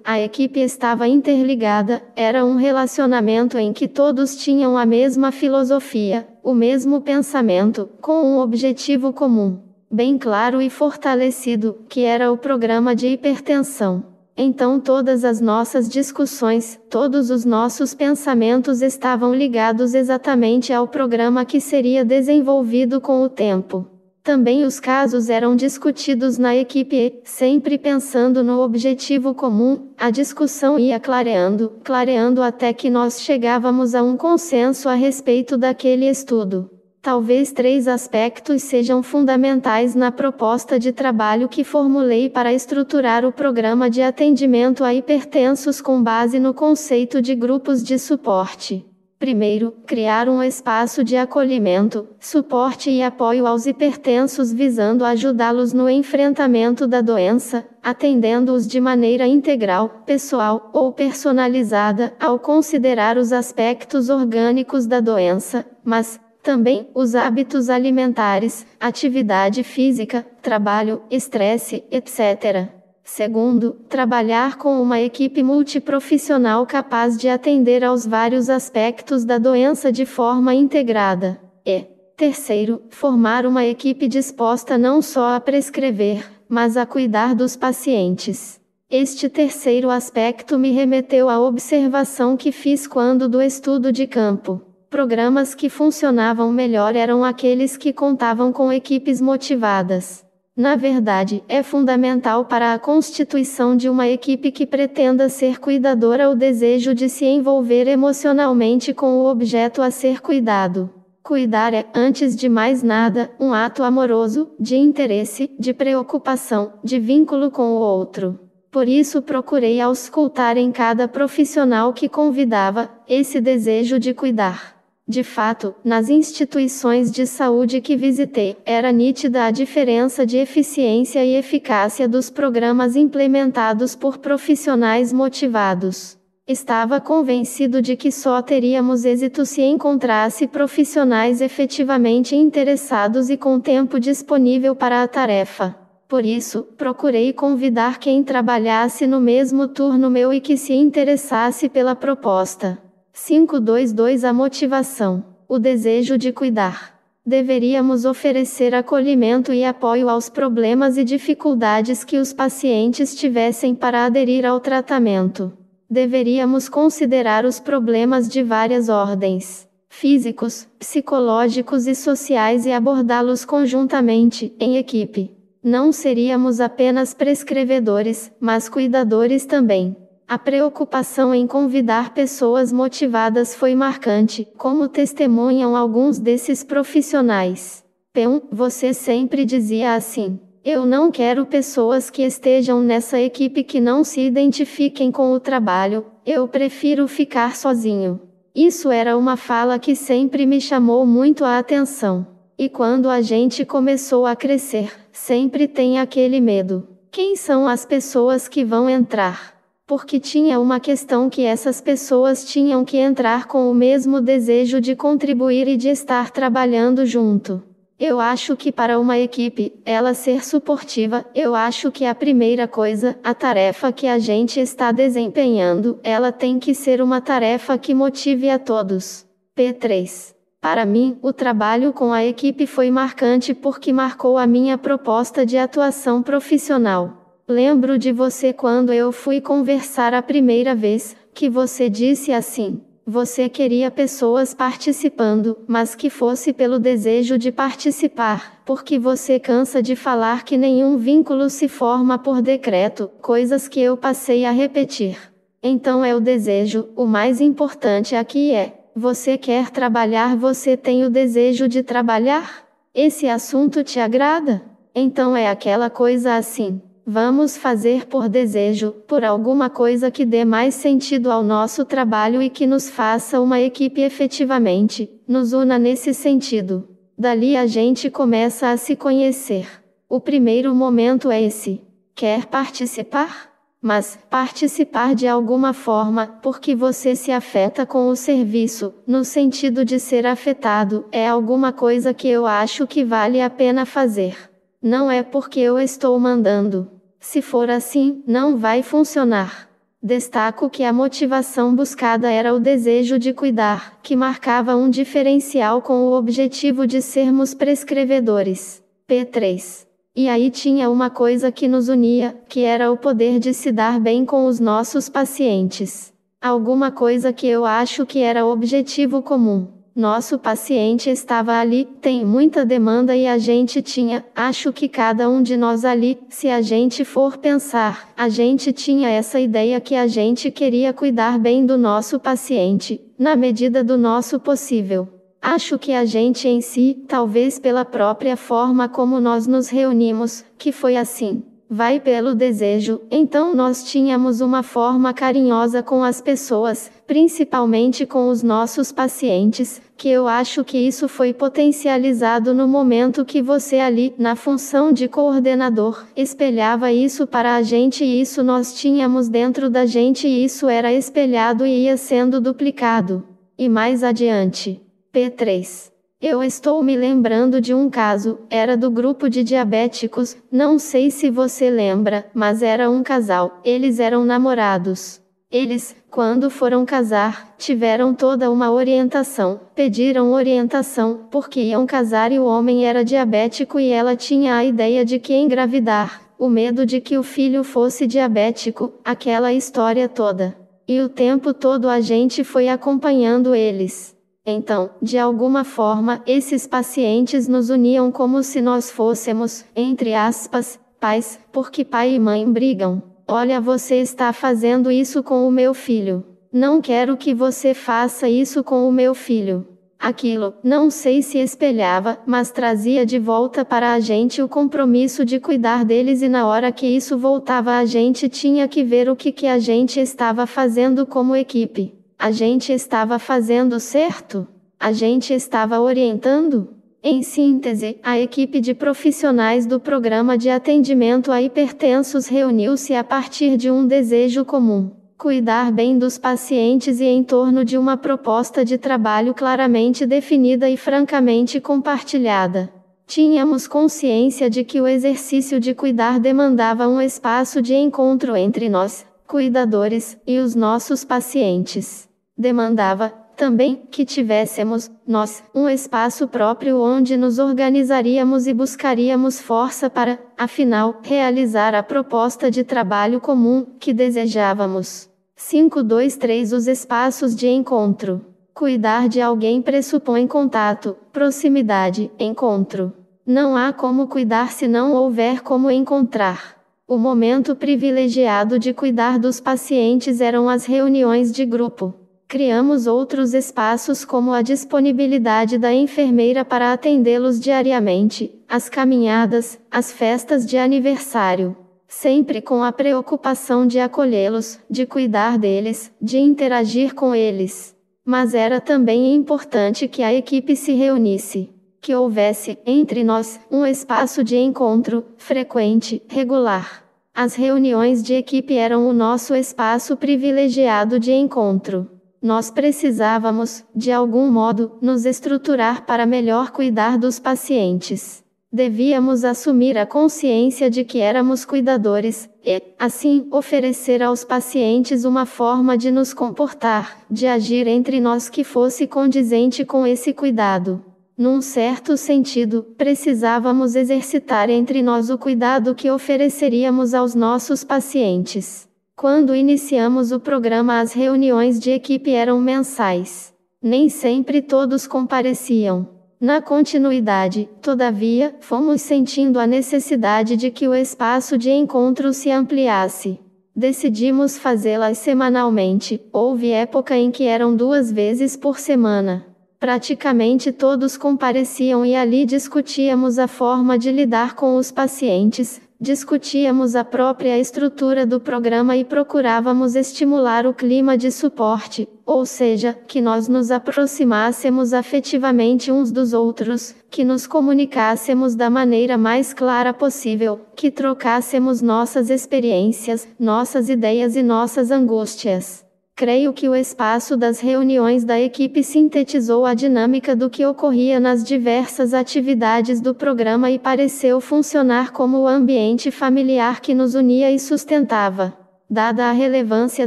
a equipe estava interligada, era um relacionamento em que todos tinham a mesma filosofia, o mesmo pensamento, com um objetivo comum, bem claro e fortalecido, que era o programa de hipertensão. Então todas as nossas discussões, todos os nossos pensamentos estavam ligados exatamente ao programa que seria desenvolvido com o tempo. Também os casos eram discutidos na equipe, sempre pensando no objetivo comum, a discussão ia clareando até que nós chegávamos a um consenso a respeito daquele estudo. Talvez 3 aspectos sejam fundamentais na proposta de trabalho que formulei para estruturar o programa de atendimento a hipertensos com base no conceito de grupos de suporte. Primeiro, criar um espaço de acolhimento, suporte e apoio aos hipertensos visando ajudá-los no enfrentamento da doença, atendendo-os de maneira integral, pessoal ou personalizada, ao considerar os aspectos orgânicos da doença, mas também os hábitos alimentares, atividade física, trabalho, estresse, etc. Segundo, trabalhar com uma equipe multiprofissional capaz de atender aos vários aspectos da doença de forma integrada. E, terceiro, formar uma equipe disposta não só a prescrever, mas a cuidar dos pacientes. Este terceiro aspecto me remeteu à observação que fiz quando do estudo de campo. Programas que funcionavam melhor eram aqueles que contavam com equipes motivadas. Na verdade, é fundamental para a constituição de uma equipe que pretenda ser cuidadora o desejo de se envolver emocionalmente com o objeto a ser cuidado. Cuidar é, antes de mais nada, um ato amoroso, de interesse, de preocupação, de vínculo com o outro. Por isso procurei auscultar em cada profissional que convidava, esse desejo de cuidar. De fato, nas instituições de saúde que visitei, era nítida a diferença de eficiência e eficácia dos programas implementados por profissionais motivados. Estava convencido de que só teríamos êxito se encontrasse profissionais efetivamente interessados e com tempo disponível para a tarefa. Por isso, procurei convidar quem trabalhasse no mesmo turno meu e que se interessasse pela proposta. 522 A motivação, o desejo de cuidar. Deveríamos oferecer acolhimento e apoio aos problemas e dificuldades que os pacientes tivessem para aderir ao tratamento. Deveríamos considerar os problemas de várias ordens, físicos, psicológicos e sociais e abordá-los conjuntamente, em equipe. Não seríamos apenas prescrevedores, mas cuidadores também. A preocupação em convidar pessoas motivadas foi marcante, como testemunham alguns desses profissionais. P1, você sempre dizia assim: eu não quero pessoas que estejam nessa equipe que não se identifiquem com o trabalho, eu prefiro ficar sozinho. Isso era uma fala que sempre me chamou muito a atenção. E quando a gente começou a crescer, sempre tem aquele medo. Quem são as pessoas que vão entrar? Porque tinha uma questão que essas pessoas tinham que entrar com o mesmo desejo de contribuir e de estar trabalhando junto. Eu acho que para uma equipe, ela ser suportiva, eu acho que a primeira coisa, a tarefa que a gente está desempenhando, ela tem que ser uma tarefa que motive a todos. P3. Para mim, o trabalho com a equipe foi marcante porque marcou a minha proposta de atuação profissional. Lembro de você quando eu fui conversar a primeira vez, que você disse assim: você queria pessoas participando, mas que fosse pelo desejo de participar, porque você cansa de falar que nenhum vínculo se forma por decreto, coisas que eu passei a repetir. Então é o desejo, o mais importante aqui é Você quer trabalhar? Você tem o desejo de trabalhar? Esse assunto te agrada? Então é aquela coisa assim. Vamos fazer por desejo, por alguma coisa que dê mais sentido ao nosso trabalho e que nos faça uma equipe efetivamente, nos una nesse sentido. Dali a gente começa a se conhecer. O primeiro momento é esse. Quer participar? Mas, participar de alguma forma, porque você se afeta com o serviço, no sentido de ser afetado, é alguma coisa que eu acho que vale a pena fazer. Não é porque eu estou mandando. Se for assim, não vai funcionar. Destaco que a motivação buscada era o desejo de cuidar, que marcava um diferencial com o objetivo de sermos prescrevedores. P3. E aí tinha uma coisa que nos unia, que era o poder de se dar bem com os nossos pacientes. Alguma coisa que eu acho que era objetivo comum. Nosso paciente estava ali, tem muita demanda e a gente tinha, acho que cada um de nós ali, se a gente for pensar, a gente tinha essa ideia que a gente queria cuidar bem do nosso paciente, na medida do nosso possível. Acho que a gente em si, talvez pela própria forma como nós nos reunimos, que foi assim. Vai pelo desejo, então nós tínhamos uma forma carinhosa com as pessoas, principalmente com os nossos pacientes, que eu acho que isso foi potencializado no momento que você ali, na função de coordenador, espelhava isso para a gente e isso nós tínhamos dentro da gente e isso era espelhado e ia sendo duplicado. E mais adiante. P3. Eu estou me lembrando de um caso, era do grupo de diabéticos, não sei se você lembra, mas era um casal, eles eram namorados. Eles, quando foram casar, tiveram toda uma orientação, pediram orientação, porque iam casar e o homem era diabético e ela tinha a ideia de que engravidar, o medo de que o filho fosse diabético, aquela história toda. E o tempo todo a gente foi acompanhando eles. Então, de alguma forma, esses pacientes nos uniam como se nós fôssemos, entre aspas, pais, porque pai e mãe brigam. Olha, você está fazendo isso com o meu filho. Não quero que você faça isso com o meu filho. Aquilo, não sei se espelhava, mas trazia de volta para a gente o compromisso de cuidar deles e na hora que isso voltava a gente tinha que ver o que a gente estava fazendo como equipe. A gente estava fazendo certo? A gente estava orientando? Em síntese, a equipe de profissionais do programa de atendimento a hipertensos reuniu-se a partir de um desejo comum: cuidar bem dos pacientes e em torno de uma proposta de trabalho claramente definida e francamente compartilhada. Tínhamos consciência de que o exercício de cuidar demandava um espaço de encontro entre nós, cuidadores, e os nossos pacientes. Demandava, também, que tivéssemos, nós, um espaço próprio onde nos organizaríamos e buscaríamos força para, afinal, realizar a proposta de trabalho comum que desejávamos. 523 Os espaços de encontro. Cuidar de alguém pressupõe contato, proximidade, encontro. Não há como cuidar se não houver como encontrar. O momento privilegiado de cuidar dos pacientes eram as reuniões de grupo. Criamos outros espaços como a disponibilidade da enfermeira para atendê-los diariamente, as caminhadas, as festas de aniversário. Sempre com a preocupação de acolhê-los, de cuidar deles, de interagir com eles. Mas era também importante que a equipe se reunisse. Que houvesse, entre nós, um espaço de encontro, frequente, regular. As reuniões de equipe eram o nosso espaço privilegiado de encontro. Nós precisávamos, de algum modo, nos estruturar para melhor cuidar dos pacientes. Devíamos assumir a consciência de que éramos cuidadores, e, assim, oferecer aos pacientes uma forma de nos comportar, de agir entre nós que fosse condizente com esse cuidado. Num certo sentido, precisávamos exercitar entre nós o cuidado que ofereceríamos aos nossos pacientes. Quando iniciamos o programa, as reuniões de equipe eram mensais. Nem sempre todos compareciam. Na continuidade, todavia, fomos sentindo a necessidade de que o espaço de encontro se ampliasse. Decidimos fazê-las semanalmente. Houve época em que eram 2 vezes por semana. Praticamente todos compareciam e ali discutíamos a forma de lidar com os pacientes, discutíamos a própria estrutura do programa e procurávamos estimular o clima de suporte, ou seja, que nós nos aproximássemos afetivamente uns dos outros, que nos comunicássemos da maneira mais clara possível, que trocássemos nossas experiências, nossas ideias e nossas angústias. Creio que o espaço das reuniões da equipe sintetizou a dinâmica do que ocorria nas diversas atividades do programa e pareceu funcionar como o ambiente familiar que nos unia e sustentava. Dada a relevância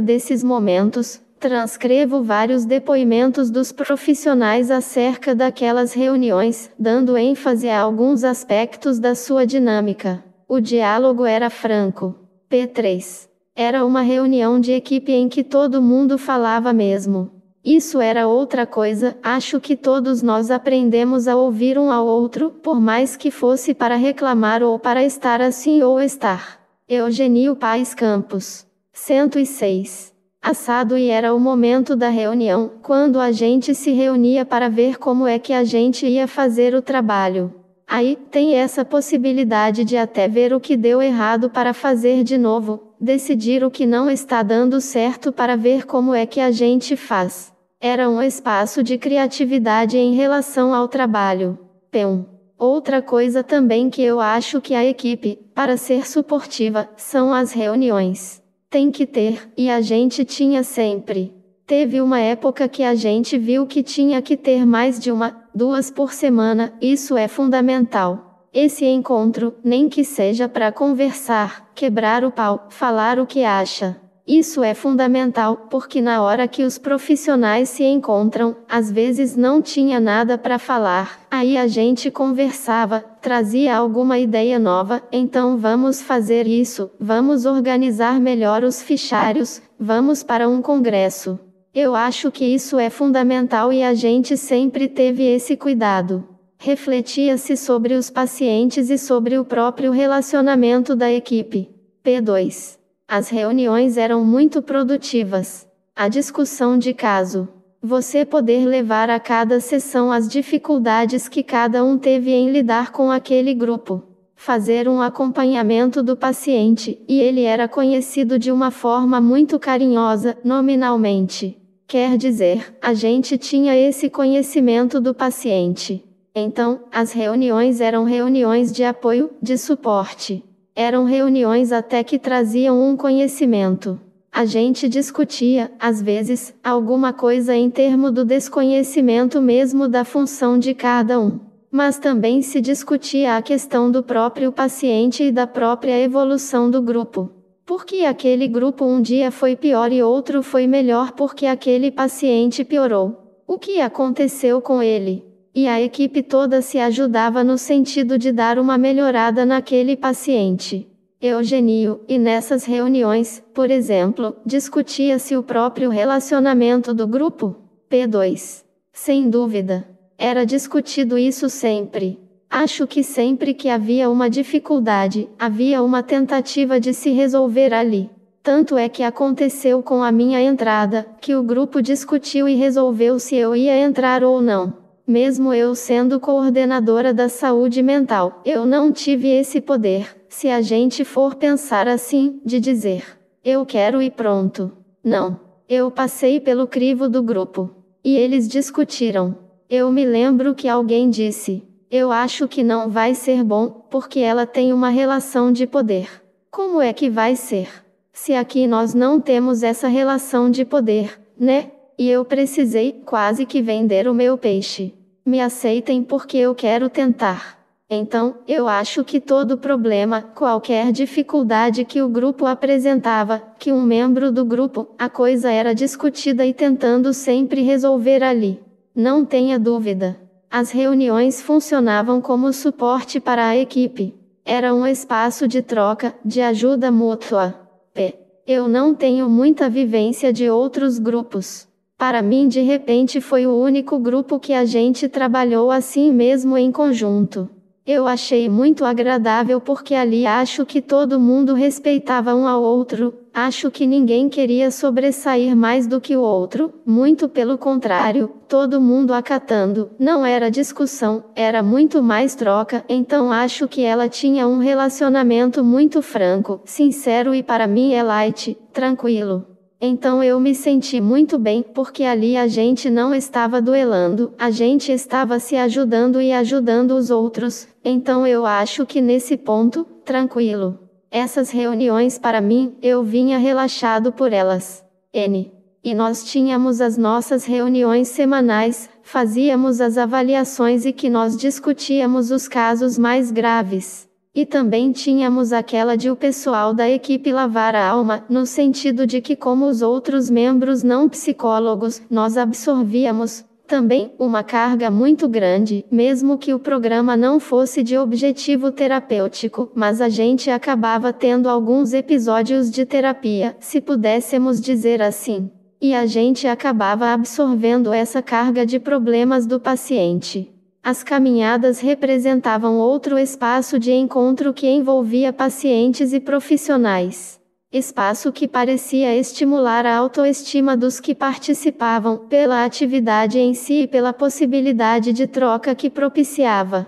desses momentos, transcrevo vários depoimentos dos profissionais acerca daquelas reuniões, dando ênfase a alguns aspectos da sua dinâmica. O diálogo era franco. P3. Era uma reunião de equipe em que todo mundo falava mesmo. Isso era outra coisa. Acho que todos nós aprendemos a ouvir um ao outro, por mais que fosse para reclamar ou para estar assim ou estar. Eugenio Paes Campos. 106. Assado. E era o momento da reunião, quando a gente se reunia para ver como é que a gente ia fazer o trabalho. Aí, tem essa possibilidade de até ver o que deu errado para fazer de novo, decidir o que não está dando certo para ver como é que a gente faz. Era um espaço de criatividade em relação ao trabalho. P1. Outra coisa também que eu acho que a equipe, para ser suportiva, são as reuniões. Tem que ter, e a gente tinha sempre. Teve uma época que a gente viu que tinha que ter mais de 1, 2 por semana, isso é fundamental. Esse encontro, nem que seja para conversar, quebrar o pau, falar o que acha. Isso é fundamental, porque na hora que os profissionais se encontram, às vezes não tinha nada para falar, aí a gente conversava, trazia alguma ideia nova, então vamos fazer isso, vamos organizar melhor os fichários, vamos para um congresso. Eu acho que isso é fundamental e a gente sempre teve esse cuidado. Refletia-se sobre os pacientes e sobre o próprio relacionamento da equipe. P2. As reuniões eram muito produtivas. A discussão de caso. Você poder levar a cada sessão as dificuldades que cada um teve em lidar com aquele grupo. Fazer um acompanhamento do paciente, e ele era conhecido de uma forma muito carinhosa, nominalmente. Quer dizer, a gente tinha esse conhecimento do paciente. Então, as reuniões eram reuniões de apoio, de suporte. Eram reuniões até que traziam um conhecimento. A gente discutia, às vezes, alguma coisa em termos do desconhecimento mesmo da função de cada um. Mas também se discutia a questão do próprio paciente e da própria evolução do grupo. Por que aquele grupo um dia foi pior e outro foi melhor porque aquele paciente piorou? O que aconteceu com ele? E a equipe toda se ajudava no sentido de dar uma melhorada naquele paciente. Eugenio, e nessas reuniões, por exemplo, discutia-se o próprio relacionamento do grupo? P2. Sem dúvida. Era discutido isso sempre. Acho que sempre que havia uma dificuldade, havia uma tentativa de se resolver ali. Tanto é que aconteceu com a minha entrada, que o grupo discutiu e resolveu se eu ia entrar ou não. Mesmo eu sendo coordenadora da saúde mental, eu não tive esse poder, se a gente for pensar assim, de dizer, eu quero e pronto. Não. Eu passei pelo crivo do grupo. E eles discutiram. Eu me lembro que alguém disse, eu acho que não vai ser bom, porque ela tem uma relação de poder. Como é que vai ser? Se aqui nós não temos essa relação de poder, né? E eu precisei, quase que vender o meu peixe. Me aceitem porque eu quero tentar. Então, eu acho que todo problema, qualquer dificuldade que o grupo apresentava, que um membro do grupo, a coisa era discutida e tentando sempre resolver ali. Não tenha dúvida. As reuniões funcionavam como suporte para a equipe. Era um espaço de troca, de ajuda mútua. P. Eu não tenho muita vivência de outros grupos. Para mim, de repente, foi o único grupo que a gente trabalhou assim mesmo em conjunto. Eu achei muito agradável porque ali acho que todo mundo respeitava um ao outro, Acho que ninguém queria sobressair mais do que o outro, muito pelo contrário, todo mundo acatando. Não era discussão, era muito mais troca. Então acho que ela tinha um relacionamento muito franco, sincero e para mim é light, tranquilo. Então eu me senti muito bem, porque ali a gente não estava duelando, a gente estava se ajudando e ajudando os outros. Então eu acho que nesse ponto, tranquilo. Essas reuniões para mim, eu vinha relaxado por elas. E nós tínhamos as nossas reuniões semanais, fazíamos as avaliações e que nós discutíamos os casos mais graves. E também tínhamos aquela de o pessoal da equipe lavar a alma, no sentido de que como os outros membros não psicólogos, nós absorvíamos também uma carga muito grande, mesmo que o programa não fosse de objetivo terapêutico, mas a gente acabava tendo alguns episódios de terapia, se pudéssemos dizer assim. E a gente acabava absorvendo essa carga de problemas do paciente. As caminhadas representavam outro espaço de encontro que envolvia pacientes e profissionais. Espaço que parecia estimular a autoestima dos que participavam, pela atividade em si e pela possibilidade de troca que propiciava.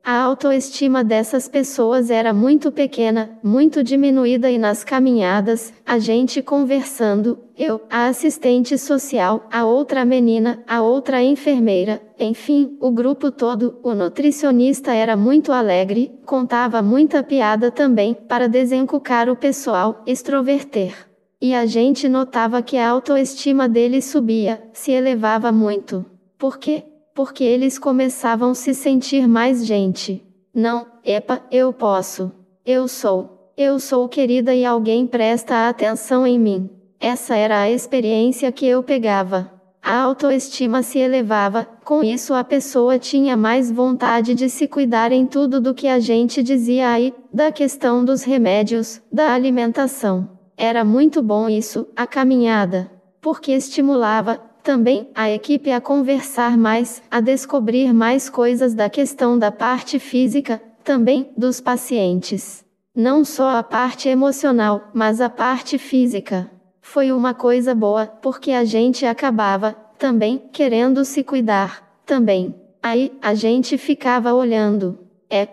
A autoestima dessas pessoas era muito pequena, muito diminuída e nas caminhadas, a gente conversando, eu, a assistente social, a outra menina, a outra enfermeira, enfim, o grupo todo, o nutricionista era muito alegre, contava muita piada também, para desencucar o pessoal, extroverter. E a gente notava que a autoestima deles subia, se elevava muito. Por quê? Porque eles começavam a se sentir mais gente. Não, epa, eu posso. Eu sou querida e alguém presta atenção em mim. Essa era a experiência que eu pegava. A autoestima se elevava, com isso a pessoa tinha mais vontade de se cuidar em tudo do que a gente dizia aí, da questão dos remédios, da alimentação. Era muito bom isso, a caminhada. Porque estimulava também a equipe a conversar mais, a descobrir mais coisas da questão da parte física, também dos pacientes. Não só a parte emocional, mas a parte física. Foi uma coisa boa, porque a gente acabava, também, querendo se cuidar, também. Aí, a gente ficava olhando.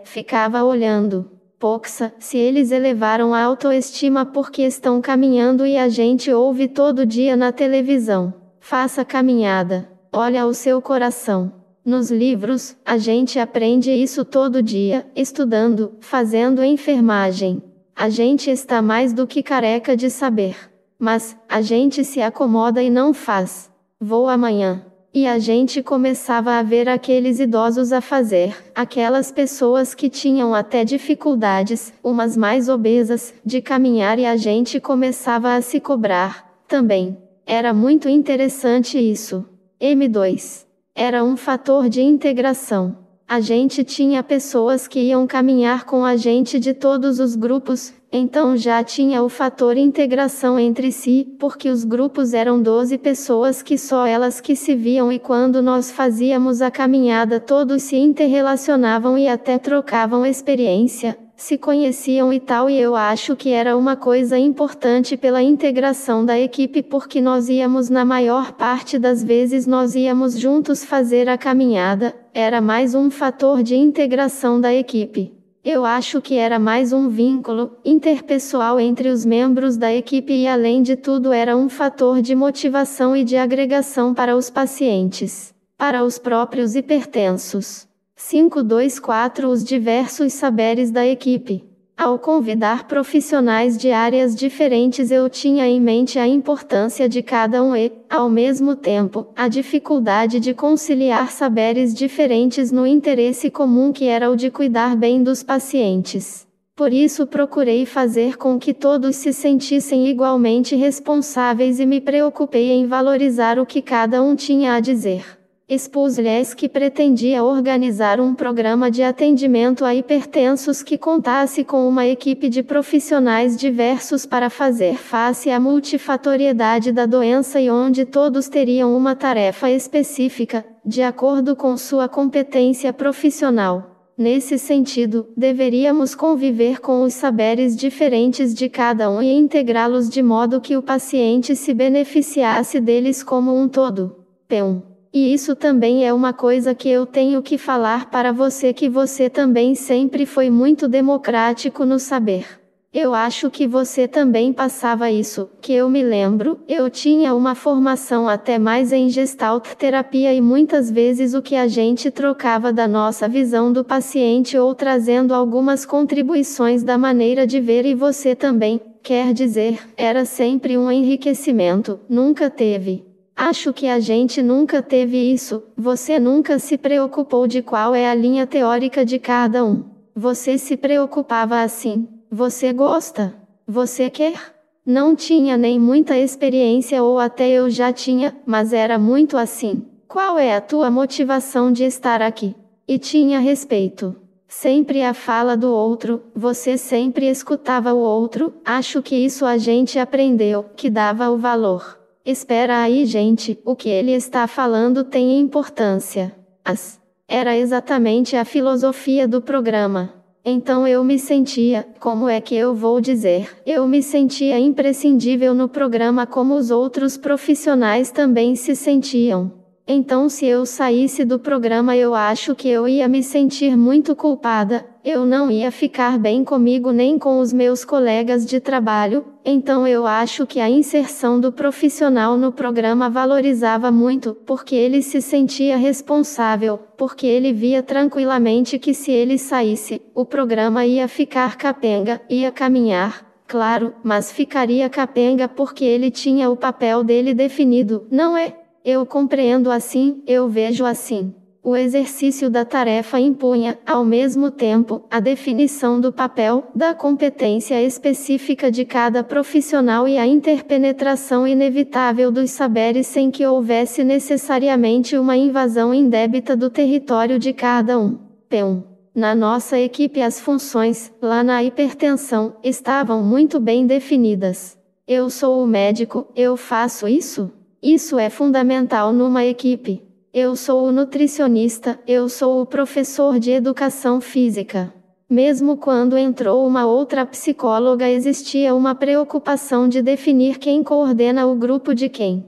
Ficava olhando. Poxa, se eles elevaram a autoestima porque estão caminhando e a gente ouve todo dia na televisão. Faça caminhada. Olha o seu coração. Nos livros, a gente aprende isso todo dia, estudando, fazendo enfermagem. A gente está mais do que careca de saber. Mas, a gente se acomoda e não faz. Vou amanhã. E a gente começava a ver aqueles idosos a fazer, aquelas pessoas que tinham até dificuldades, umas mais obesas, de caminhar e a gente começava a se cobrar, também. Era muito interessante isso. M2. Era um fator de integração. A gente tinha pessoas que iam caminhar com a gente de todos os grupos, então já tinha o fator integração entre si, porque os grupos eram 12 pessoas que só elas que se viam e quando nós fazíamos a caminhada todos se interrelacionavam e até trocavam experiência. Se conheciam e tal, e eu acho que era uma coisa importante pela integração da equipe porque nós íamos na maior parte das vezes nós íamos juntos fazer a caminhada, era mais um fator de integração da equipe. Eu acho que era mais um vínculo interpessoal entre os membros da equipe e além de tudo era um fator de motivação e de agregação para os pacientes, para os próprios hipertensos. 524 Os diversos saberes da equipe. Ao convidar profissionais de áreas diferentes eu tinha em mente a importância de cada um e, ao mesmo tempo, a dificuldade de conciliar saberes diferentes no interesse comum que era o de cuidar bem dos pacientes. Por isso procurei fazer com que todos se sentissem igualmente responsáveis e me preocupei em valorizar o que cada um tinha a dizer. Expus-lhes que pretendia organizar um programa de atendimento a hipertensos que contasse com uma equipe de profissionais diversos para fazer face à multifatoriedade da doença e onde todos teriam uma tarefa específica, de acordo com sua competência profissional. Nesse sentido, deveríamos conviver com os saberes diferentes de cada um e integrá-los de modo que o paciente se beneficiasse deles como um todo. P1. E isso também é uma coisa que eu tenho que falar para você, que você também sempre foi muito democrático no saber. Eu acho que você também passava isso, que eu me lembro, eu tinha uma formação até mais em Gestalt terapia e muitas vezes o que a gente trocava da nossa visão do paciente ou trazendo algumas contribuições da maneira de ver, e você também, quer dizer, era sempre um enriquecimento, nunca teve. Acho que a gente nunca teve isso, você nunca se preocupou de qual é a linha teórica de cada um. Você se preocupava assim. Você gosta? Você quer? Não tinha nem muita experiência, ou até eu já tinha, mas era muito assim. Qual é a tua motivação de estar aqui? E tinha respeito. Sempre a fala do outro, você sempre escutava o outro, acho que isso a gente aprendeu, que dava o valor. Espera aí, gente, o que ele está falando tem importância. Era exatamente a filosofia do programa. Então eu me sentia, como é que eu vou dizer, eu me sentia imprescindível no programa como os outros profissionais também se sentiam. Então se eu saísse do programa eu acho que eu ia me sentir muito culpada, eu não ia ficar bem comigo nem com os meus colegas de trabalho, então eu acho que a inserção do profissional no programa valorizava muito, porque ele se sentia responsável, porque ele via tranquilamente que se ele saísse, o programa ia ficar capenga, ia caminhar, claro, mas ficaria capenga porque ele tinha o papel dele definido, não é? Eu compreendo assim, eu vejo assim. O exercício da tarefa impunha, ao mesmo tempo, a definição do papel, da competência específica de cada profissional e a interpenetração inevitável dos saberes sem que houvesse necessariamente uma invasão indébita do território de cada um. P1. Na nossa equipe as funções, lá na hipertensão, estavam muito bem definidas. Eu sou o médico, eu faço isso? Isso é fundamental numa equipe. Eu sou o nutricionista, eu sou o professor de educação física. Mesmo quando entrou uma outra psicóloga, existia uma preocupação de definir quem coordena o grupo de quem.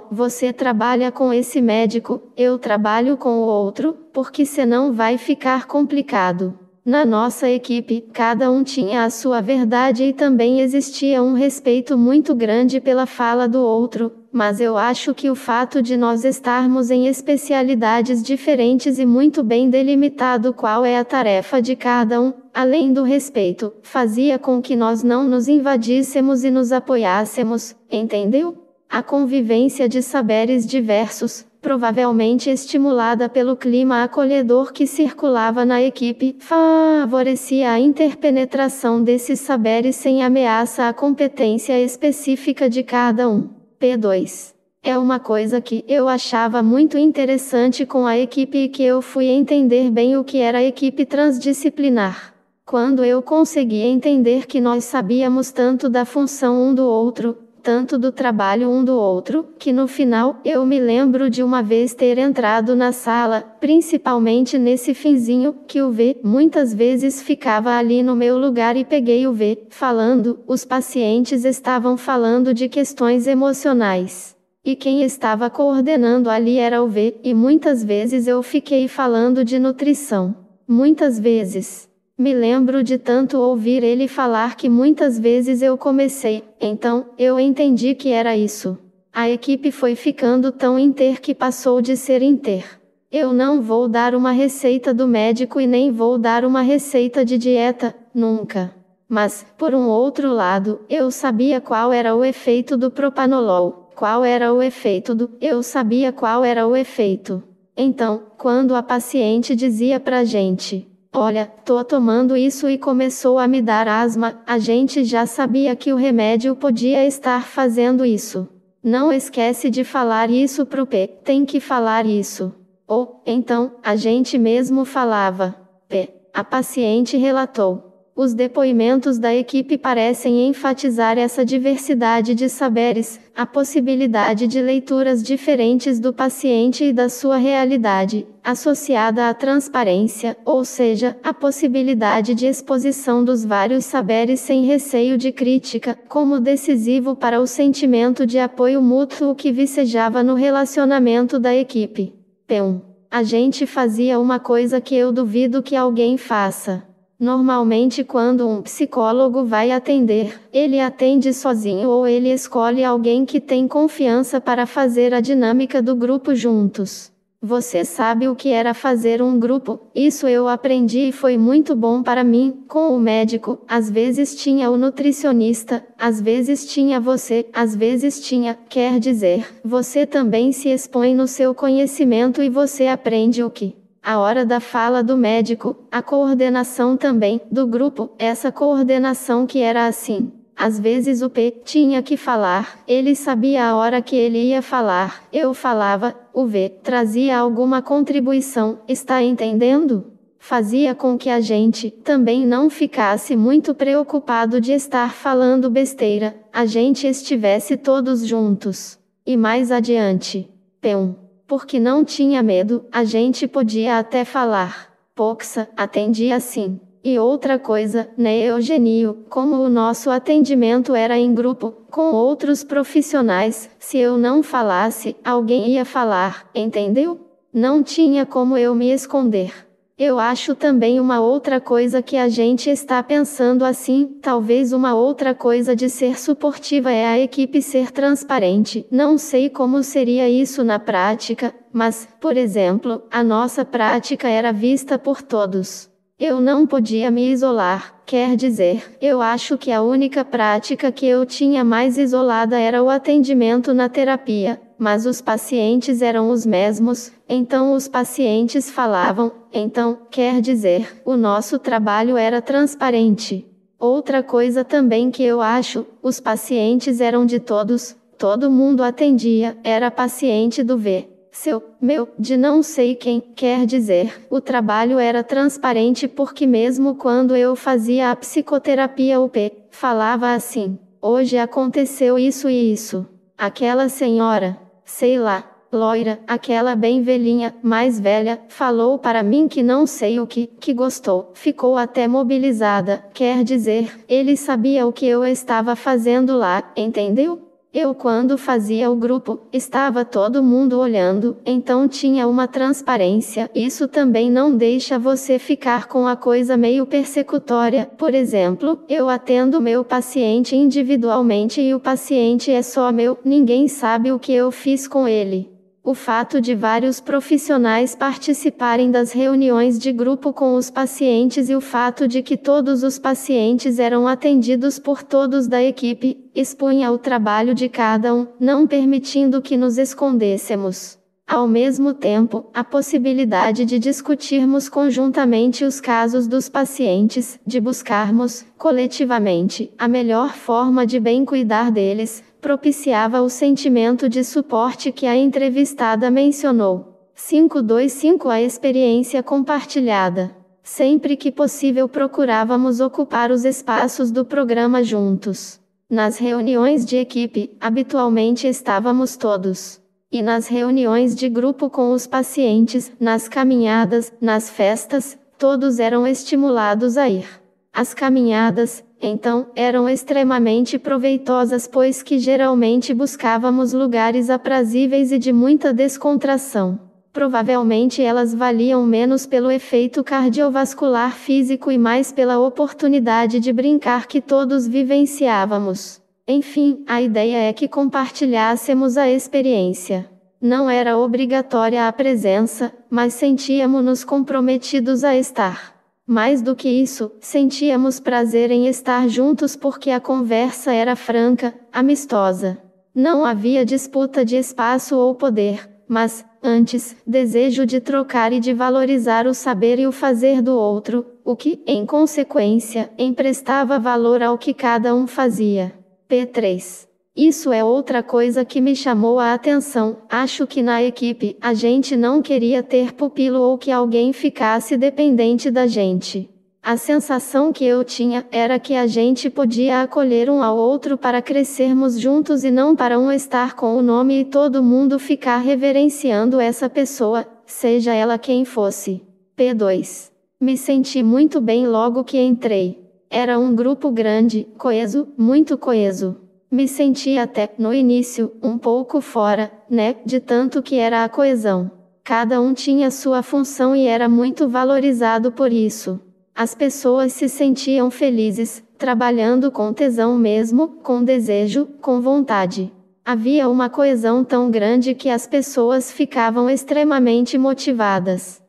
Você trabalha com esse médico, eu trabalho com o outro, porque senão vai ficar complicado. Na nossa equipe, cada um tinha a sua verdade e também existia um respeito muito grande pela fala do outro, mas eu acho que o fato de nós estarmos em especialidades diferentes e muito bem delimitado qual é a tarefa de cada um, além do respeito, fazia com que nós não nos invadíssemos e nos apoiássemos, entendeu? A convivência de saberes diversos, provavelmente estimulada pelo clima acolhedor que circulava na equipe, favorecia a interpenetração desses saberes sem ameaça à competência específica de cada um. P2. É uma coisa que eu achava muito interessante com a equipe e que eu fui entender bem o que era a equipe transdisciplinar. Quando eu consegui entender que nós sabíamos tanto da função um do outro, tanto do trabalho um do outro, que no final, eu me lembro de uma vez ter entrado na sala, principalmente nesse finzinho, que o V muitas vezes ficava ali no meu lugar e peguei o V, falando, os pacientes estavam falando de questões emocionais. E quem estava coordenando ali era o V, e muitas vezes eu fiquei falando de nutrição. Muitas vezes. Me lembro de tanto ouvir ele falar que muitas vezes eu comecei, então, eu entendi que era isso. A equipe foi ficando tão inter que passou de ser inter. Eu não vou dar uma receita do médico e nem vou dar uma receita de dieta, nunca. Mas, por um outro lado, eu sabia qual era o efeito do propanolol, qual era o efeito do, eu sabia qual era o efeito. Então, quando a paciente dizia pra gente, olha, tô tomando isso e começou a me dar asma, a gente já sabia que o remédio podia estar fazendo isso. Não esquece de falar isso pro P, tem que falar isso. Ou, então, a gente mesmo falava. P. A paciente relatou. Os depoimentos da equipe parecem enfatizar essa diversidade de saberes, a possibilidade de leituras diferentes do paciente e da sua realidade, associada à transparência, ou seja, a possibilidade de exposição dos vários saberes sem receio de crítica, como decisivo para o sentimento de apoio mútuo que vicejava no relacionamento da equipe. P1. A gente fazia uma coisa que eu duvido que alguém faça. Normalmente, quando um psicólogo vai atender, ele atende sozinho ou ele escolhe alguém que tem confiança para fazer a dinâmica do grupo juntos. Você sabe o que era fazer um grupo? Isso eu aprendi e foi muito bom para mim, com o médico. Às vezes tinha o nutricionista, às vezes tinha você, às vezes tinha, quer dizer, você também se expõe no seu conhecimento e você aprende o que. A hora da fala do médico, a coordenação também, do grupo, essa coordenação que era assim. Às vezes o P tinha que falar, ele sabia a hora que ele ia falar, eu falava, o V trazia alguma contribuição, está entendendo? Fazia com que a gente também não ficasse muito preocupado de estar falando besteira, a gente estivesse todos juntos. E mais adiante, P1. Porque não tinha medo, a gente podia até falar. Poxa, atendi assim. E outra coisa, né, Eugenio, como o nosso atendimento era em grupo, com outros profissionais, se eu não falasse, alguém ia falar, entendeu? Não tinha como eu me esconder. Eu acho também uma outra coisa que a gente está pensando assim, talvez uma outra coisa de ser suportiva é a equipe ser transparente. Não sei como seria isso na prática, mas, por exemplo, a nossa prática era vista por todos. Eu não podia me isolar, quer dizer, eu acho que a única prática que eu tinha mais isolada era o atendimento na terapia, mas os pacientes eram os mesmos, então os pacientes falavam, então, quer dizer, o nosso trabalho era transparente. Outra coisa também que eu acho, os pacientes eram de todos, todo mundo atendia, era paciente do V. Seu, meu, de não sei quem, quer dizer, o trabalho era transparente porque mesmo quando eu fazia a psicoterapia o P, falava assim, hoje aconteceu isso e isso. Aquela senhora, sei lá, loira, aquela bem velhinha, mais velha, falou para mim que não sei o que gostou, ficou até mobilizada, quer dizer, ele sabia o que eu estava fazendo lá, entendeu? Eu quando fazia o grupo, estava todo mundo olhando, então tinha uma transparência. Isso também não deixa você ficar com a coisa meio persecutória. Por exemplo, eu atendo meu paciente individualmente e o paciente é só meu, ninguém sabe o que eu fiz com ele. O fato de vários profissionais participarem das reuniões de grupo com os pacientes e o fato de que todos os pacientes eram atendidos por todos da equipe, expunha o trabalho de cada um, não permitindo que nos escondêssemos. Ao mesmo tempo, a possibilidade de discutirmos conjuntamente os casos dos pacientes, de buscarmos, coletivamente, a melhor forma de bem cuidar deles, propiciava o sentimento de suporte que a entrevistada mencionou. 525 A experiência compartilhada. Sempre que possível procurávamos ocupar os espaços do programa juntos. Nas reuniões de equipe, habitualmente estávamos todos. E nas reuniões de grupo com os pacientes, nas caminhadas, nas festas, todos eram estimulados a ir. As caminhadas, então, eram extremamente proveitosas pois que geralmente buscávamos lugares aprazíveis e de muita descontração. Provavelmente elas valiam menos pelo efeito cardiovascular físico e mais pela oportunidade de brincar que todos vivenciávamos. Enfim, a ideia é que compartilhássemos a experiência. Não era obrigatória a presença, mas sentíamos-nos comprometidos a estar. Mais do que isso, sentíamos prazer em estar juntos porque a conversa era franca, amistosa. Não havia disputa de espaço ou poder, mas, antes, desejo de trocar e de valorizar o saber e o fazer do outro, o que, em consequência, emprestava valor ao que cada um fazia. P3. Isso é outra coisa que me chamou a atenção. Acho que na equipe, a gente não queria ter pupilo ou que alguém ficasse dependente da gente. A sensação que eu tinha era que a gente podia acolher um ao outro para crescermos juntos e não para um estar com o nome e todo mundo ficar reverenciando essa pessoa, seja ela quem fosse. P2. Me senti muito bem logo que entrei. Era um grupo grande, coeso, muito coeso. Me senti até, no início, um pouco fora, né, de tanto que era a coesão. Cada um tinha sua função e era muito valorizado por isso. As pessoas se sentiam felizes, trabalhando com tesão mesmo, com desejo, com vontade. Havia uma coesão tão grande que as pessoas ficavam extremamente motivadas.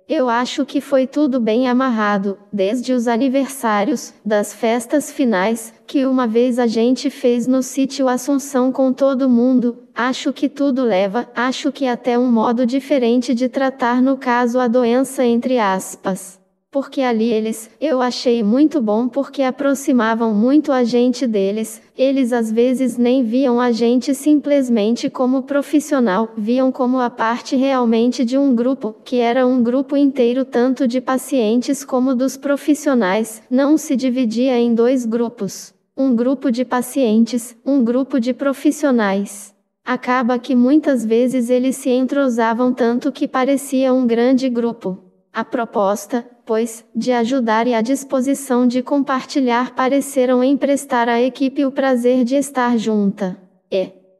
Eu acho que foi tudo bem amarrado, desde os aniversários, das festas finais, que uma vez a gente fez no sítio Assunção com todo mundo. Acho que tudo leva, acho que até um modo diferente de tratar no caso a doença entre aspas. Porque ali eu achei muito bom porque aproximavam muito a gente deles, eles às vezes nem viam a gente simplesmente como profissional, viam como a parte realmente de um grupo, que era um grupo inteiro tanto de pacientes como dos profissionais, não se dividia em dois grupos, um grupo de pacientes, um grupo de profissionais. Acaba que muitas vezes eles se entrosavam tanto que parecia um grande grupo. A proposta, pois, de ajudar e a disposição de compartilhar pareceram emprestar à equipe o prazer de estar junta.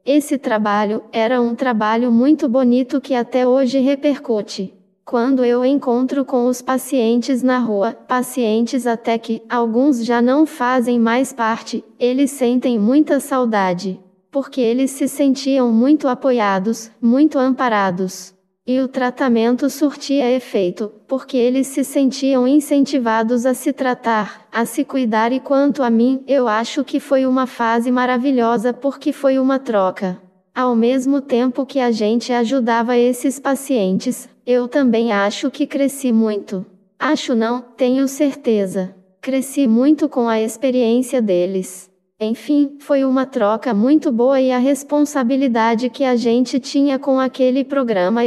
Esse trabalho era um trabalho muito bonito que até hoje repercute. Quando eu encontro com os pacientes na rua, pacientes até que alguns já não fazem mais parte, eles sentem muita saudade, porque eles se sentiam muito apoiados, muito amparados. E o tratamento surtia efeito, porque eles se sentiam incentivados a se tratar, a se cuidar e quanto a mim, eu acho que foi uma fase maravilhosa porque foi uma troca. Ao mesmo tempo que a gente ajudava esses pacientes, eu também acho que cresci muito. Acho não, tenho certeza. Cresci muito com a experiência deles. Enfim, foi uma troca muito boa e a responsabilidade que a gente tinha com aquele programa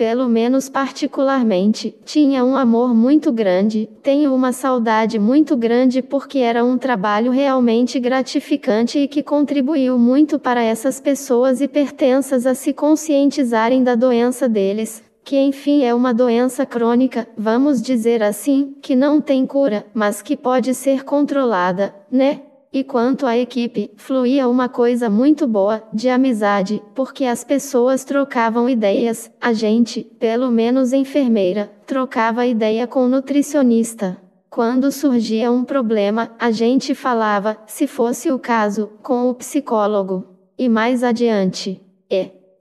pelo menos particularmente, tinha um amor muito grande, tenho uma saudade muito grande porque era um trabalho realmente gratificante e que contribuiu muito para essas pessoas hipertensas a se conscientizarem da doença deles, que enfim é uma doença crônica, vamos dizer assim, que não tem cura, mas que pode ser controlada, né? E quanto à equipe, fluía uma coisa muito boa, de amizade, porque as pessoas trocavam ideias, a gente, pelo menos enfermeira, trocava ideia com o nutricionista. Quando surgia um problema, a gente falava, se fosse o caso, com o psicólogo. E mais adiante.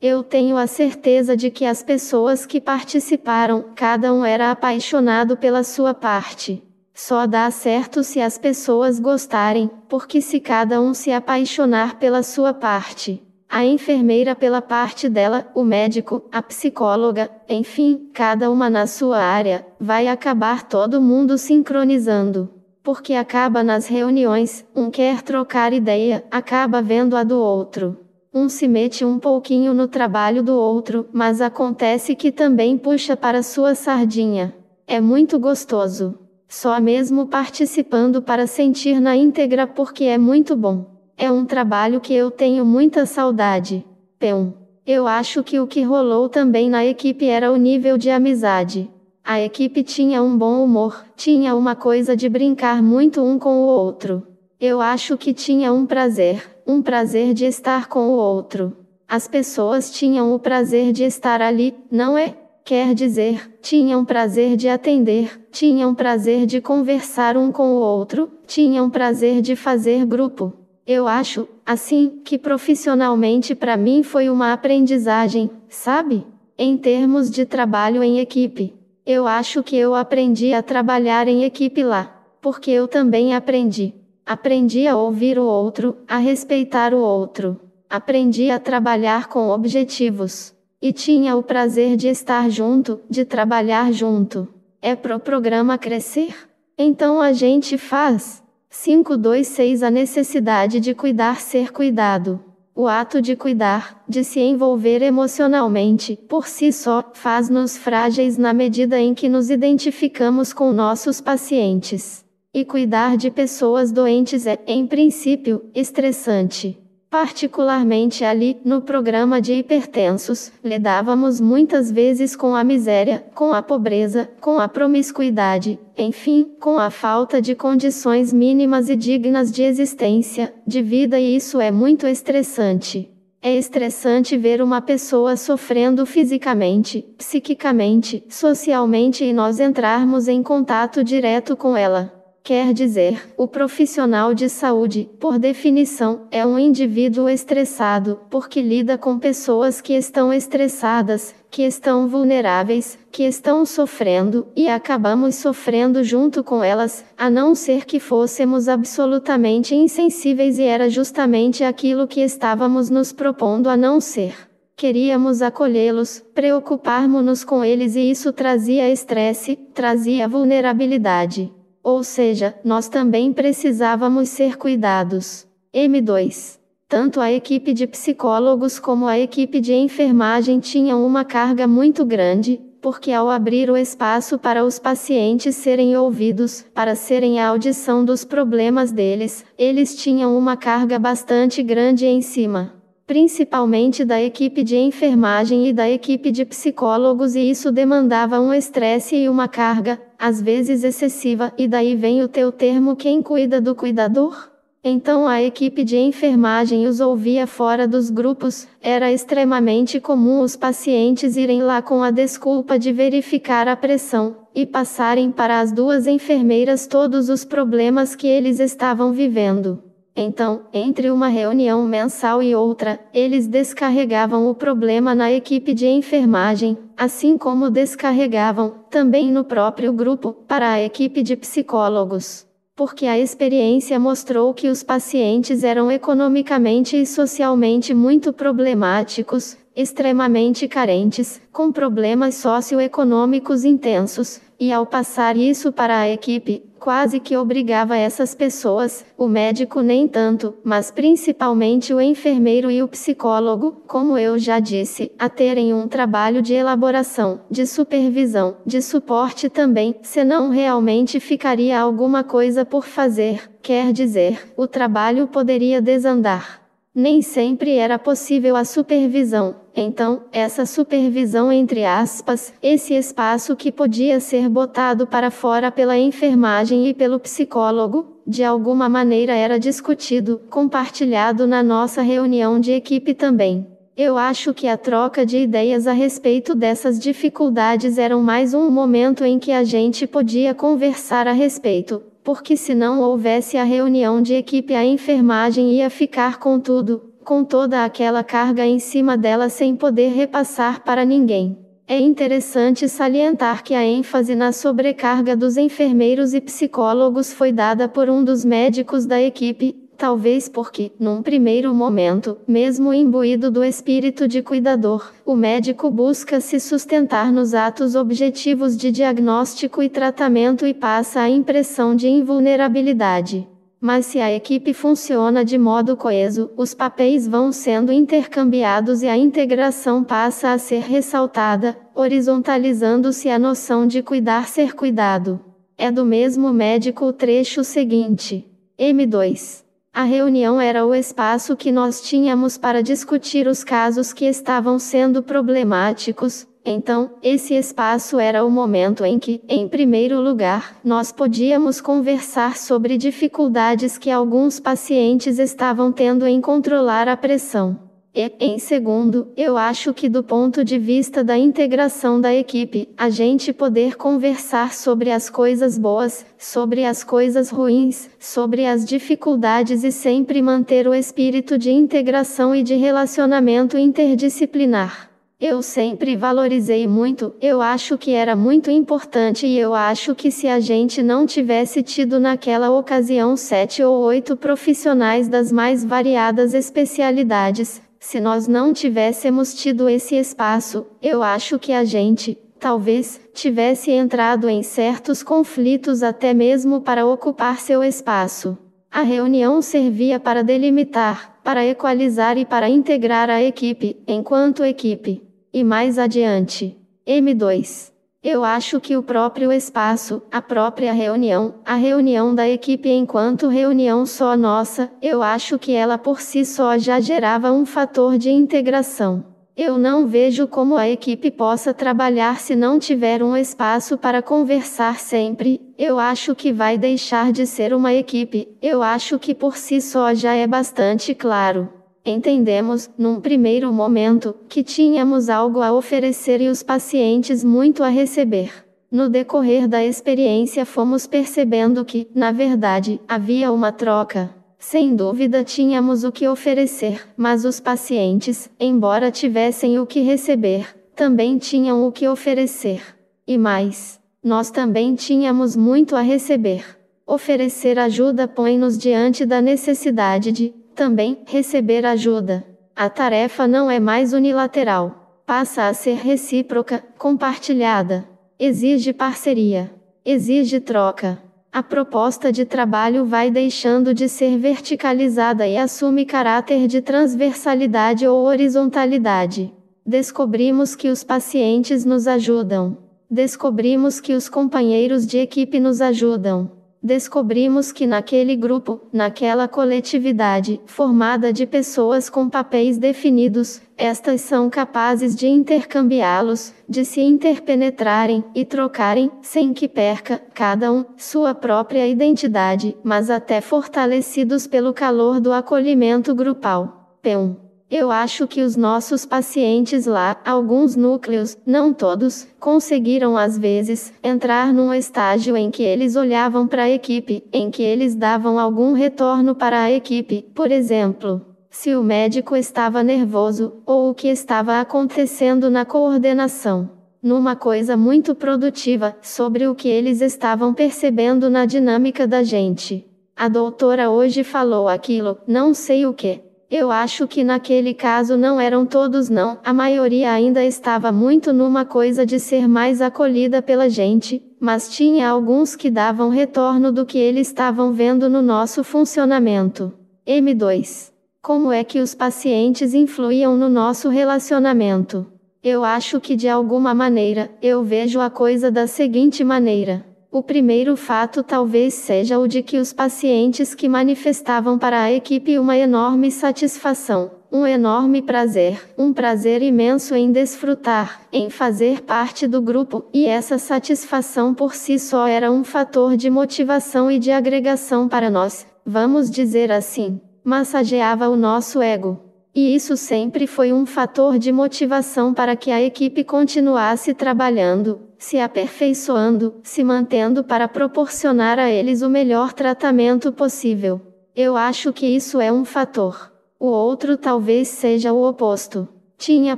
Eu tenho a certeza de que as pessoas que participaram, cada um era apaixonado pela sua parte. Só dá certo se as pessoas gostarem, porque se cada um se apaixonar pela sua parte, a enfermeira pela parte dela, o médico, a psicóloga, enfim, cada uma na sua área, vai acabar todo mundo sincronizando. Porque acaba nas reuniões, um quer trocar ideia, acaba vendo a do outro. Um se mete um pouquinho no trabalho do outro, mas acontece que também puxa para sua sardinha. É muito gostoso. Só mesmo participando para sentir na íntegra porque é muito bom. É um trabalho que eu tenho muita saudade. P1. Eu acho que o que rolou também na equipe era o nível de amizade. A equipe tinha um bom humor, tinha uma coisa de brincar muito um com o outro. Eu acho que tinha um prazer de estar com o outro. As pessoas tinham o prazer de estar ali, não é? Quer dizer, tinham prazer de atender, tinham prazer de conversar um com o outro, tinham prazer de fazer grupo. Eu acho, assim, que profissionalmente para mim foi uma aprendizagem, sabe? Em termos de trabalho em equipe. Eu acho que eu aprendi a trabalhar em equipe lá, porque eu também aprendi. Aprendi a ouvir o outro, a respeitar o outro. Aprendi a trabalhar com objetivos. E tinha o prazer de estar junto, de trabalhar junto. É pro programa crescer? Então a gente faz. 526 A necessidade de cuidar ser cuidado. O ato de cuidar, de se envolver emocionalmente, por si só, faz-nos frágeis na medida em que nos identificamos com nossos pacientes. E cuidar de pessoas doentes é, em princípio, estressante. Particularmente ali, no programa de hipertensos, lidávamos muitas vezes com a miséria, com a pobreza, com a promiscuidade, enfim, com a falta de condições mínimas e dignas de existência, de vida, e isso é muito estressante. É estressante ver uma pessoa sofrendo fisicamente, psiquicamente, socialmente e nós entrarmos em contato direto com ela. Quer dizer, o profissional de saúde, por definição, é um indivíduo estressado, porque lida com pessoas que estão estressadas, que estão vulneráveis, que estão sofrendo, e acabamos sofrendo junto com elas, a não ser que fôssemos absolutamente insensíveis, e era justamente aquilo que estávamos nos propondo a não ser. Queríamos acolhê-los, preocuparmos-nos com eles, e isso trazia estresse, trazia vulnerabilidade. Ou seja, nós também precisávamos ser cuidados. M2. Tanto a equipe de psicólogos como a equipe de enfermagem tinham uma carga muito grande, porque ao abrir o espaço para os pacientes serem ouvidos, para serem a audição dos problemas deles, eles tinham uma carga bastante grande em cima. Principalmente da equipe de enfermagem e da equipe de psicólogos, e isso demandava um estresse e uma carga, às vezes excessiva, e daí vem o teu termo, quem cuida do cuidador? Então a equipe de enfermagem os ouvia fora dos grupos, era extremamente comum os pacientes irem lá com a desculpa de verificar a pressão, e passarem para as duas enfermeiras todos os problemas que eles estavam vivendo. Então, entre uma reunião mensal e outra, eles descarregavam o problema na equipe de enfermagem, assim como descarregavam, também no próprio grupo, para a equipe de psicólogos. Porque a experiência mostrou que os pacientes eram economicamente e socialmente muito problemáticos, extremamente carentes, com problemas socioeconômicos intensos, e ao passar isso para a equipe, quase que obrigava essas pessoas, o médico nem tanto, mas principalmente o enfermeiro e o psicólogo, como eu já disse, a terem um trabalho de elaboração, de supervisão, de suporte também, senão realmente ficaria alguma coisa por fazer, quer dizer, o trabalho poderia desandar. Nem sempre era possível a supervisão, então, essa supervisão entre aspas, esse espaço que podia ser botado para fora pela enfermagem e pelo psicólogo, de alguma maneira era discutido, compartilhado na nossa reunião de equipe também. Eu acho que a troca de ideias a respeito dessas dificuldades era mais um momento em que a gente podia conversar a respeito. Porque se não houvesse a reunião de equipe, a enfermagem ia ficar com tudo, com toda aquela carga em cima dela sem poder repassar para ninguém. É interessante salientar que a ênfase na sobrecarga dos enfermeiros e psicólogos foi dada por um dos médicos da equipe, talvez porque, num primeiro momento, mesmo imbuído do espírito de cuidador, o médico busca se sustentar nos atos objetivos de diagnóstico e tratamento e passa a impressão de invulnerabilidade. Mas se a equipe funciona de modo coeso, os papéis vão sendo intercambiados e a integração passa a ser ressaltada, horizontalizando-se a noção de cuidar ser cuidado. É do mesmo médico o trecho seguinte. M2. A reunião era o espaço que nós tínhamos para discutir os casos que estavam sendo problemáticos. Então, esse espaço era o momento em que, em primeiro lugar, nós podíamos conversar sobre dificuldades que alguns pacientes estavam tendo em controlar a pressão. E, em segundo, eu acho que do ponto de vista da integração da equipe, a gente poder conversar sobre as coisas boas, sobre as coisas ruins, sobre as dificuldades e sempre manter o espírito de integração e de relacionamento interdisciplinar. Eu sempre valorizei muito, eu acho que era muito importante e eu acho que se a gente não tivesse tido naquela ocasião 7 ou 8 profissionais das mais variadas especialidades, se nós não tivéssemos tido esse espaço, eu acho que a gente, talvez, tivesse entrado em certos conflitos até mesmo para ocupar seu espaço. A reunião servia para delimitar, para equalizar e para integrar a equipe, enquanto equipe. E mais adiante. M2. Eu acho que o próprio espaço, a própria reunião, a reunião da equipe enquanto reunião só nossa, eu acho que ela por si só já gerava um fator de integração. Eu não vejo como a equipe possa trabalhar se não tiver um espaço para conversar sempre. Eu acho que vai deixar de ser uma equipe. Eu acho que por si só já é bastante claro. Entendemos, num primeiro momento, que tínhamos algo a oferecer e os pacientes muito a receber. No decorrer da experiência fomos percebendo que, na verdade, havia uma troca. Sem dúvida tínhamos o que oferecer, mas os pacientes, embora tivessem o que receber, também tinham o que oferecer. E mais, nós também tínhamos muito a receber. Oferecer ajuda põe-nos diante da necessidade de, também, receber ajuda. A tarefa não é mais unilateral. Passa a ser recíproca, compartilhada. Exige parceria. Exige troca. A proposta de trabalho vai deixando de ser verticalizada e assume caráter de transversalidade ou horizontalidade. Descobrimos que os pacientes nos ajudam. Descobrimos que os companheiros de equipe nos ajudam. Descobrimos que naquele grupo, naquela coletividade, formada de pessoas com papéis definidos, estas são capazes de intercambiá-los, de se interpenetrarem e trocarem, sem que perca, cada um, sua própria identidade, mas até fortalecidos pelo calor do acolhimento grupal. P1. Eu acho que os nossos pacientes lá, alguns núcleos, não todos, conseguiram às vezes, entrar num estágio em que eles olhavam para a equipe, em que eles davam algum retorno para a equipe, por exemplo, se o médico estava nervoso, ou o que estava acontecendo na coordenação. Numa coisa muito produtiva, sobre o que eles estavam percebendo na dinâmica da gente. A doutora hoje falou aquilo, não sei o que. Eu acho que naquele caso não eram todos não, a maioria ainda estava muito numa coisa de ser mais acolhida pela gente, mas tinha alguns que davam retorno do que eles estavam vendo no nosso funcionamento. M2. Como é que os pacientes influíam no nosso relacionamento? Eu acho que de alguma maneira, eu vejo a coisa da seguinte maneira. O primeiro fato talvez seja o de que os pacientes que manifestavam para a equipe uma enorme satisfação, um enorme prazer, um prazer imenso em desfrutar, em fazer parte do grupo, e essa satisfação por si só era um fator de motivação e de agregação para nós, vamos dizer assim, massageava o nosso ego. E isso sempre foi um fator de motivação para que a equipe continuasse trabalhando, se aperfeiçoando, se mantendo para proporcionar a eles o melhor tratamento possível. Eu acho que isso é um fator. O outro talvez seja o oposto. Tinha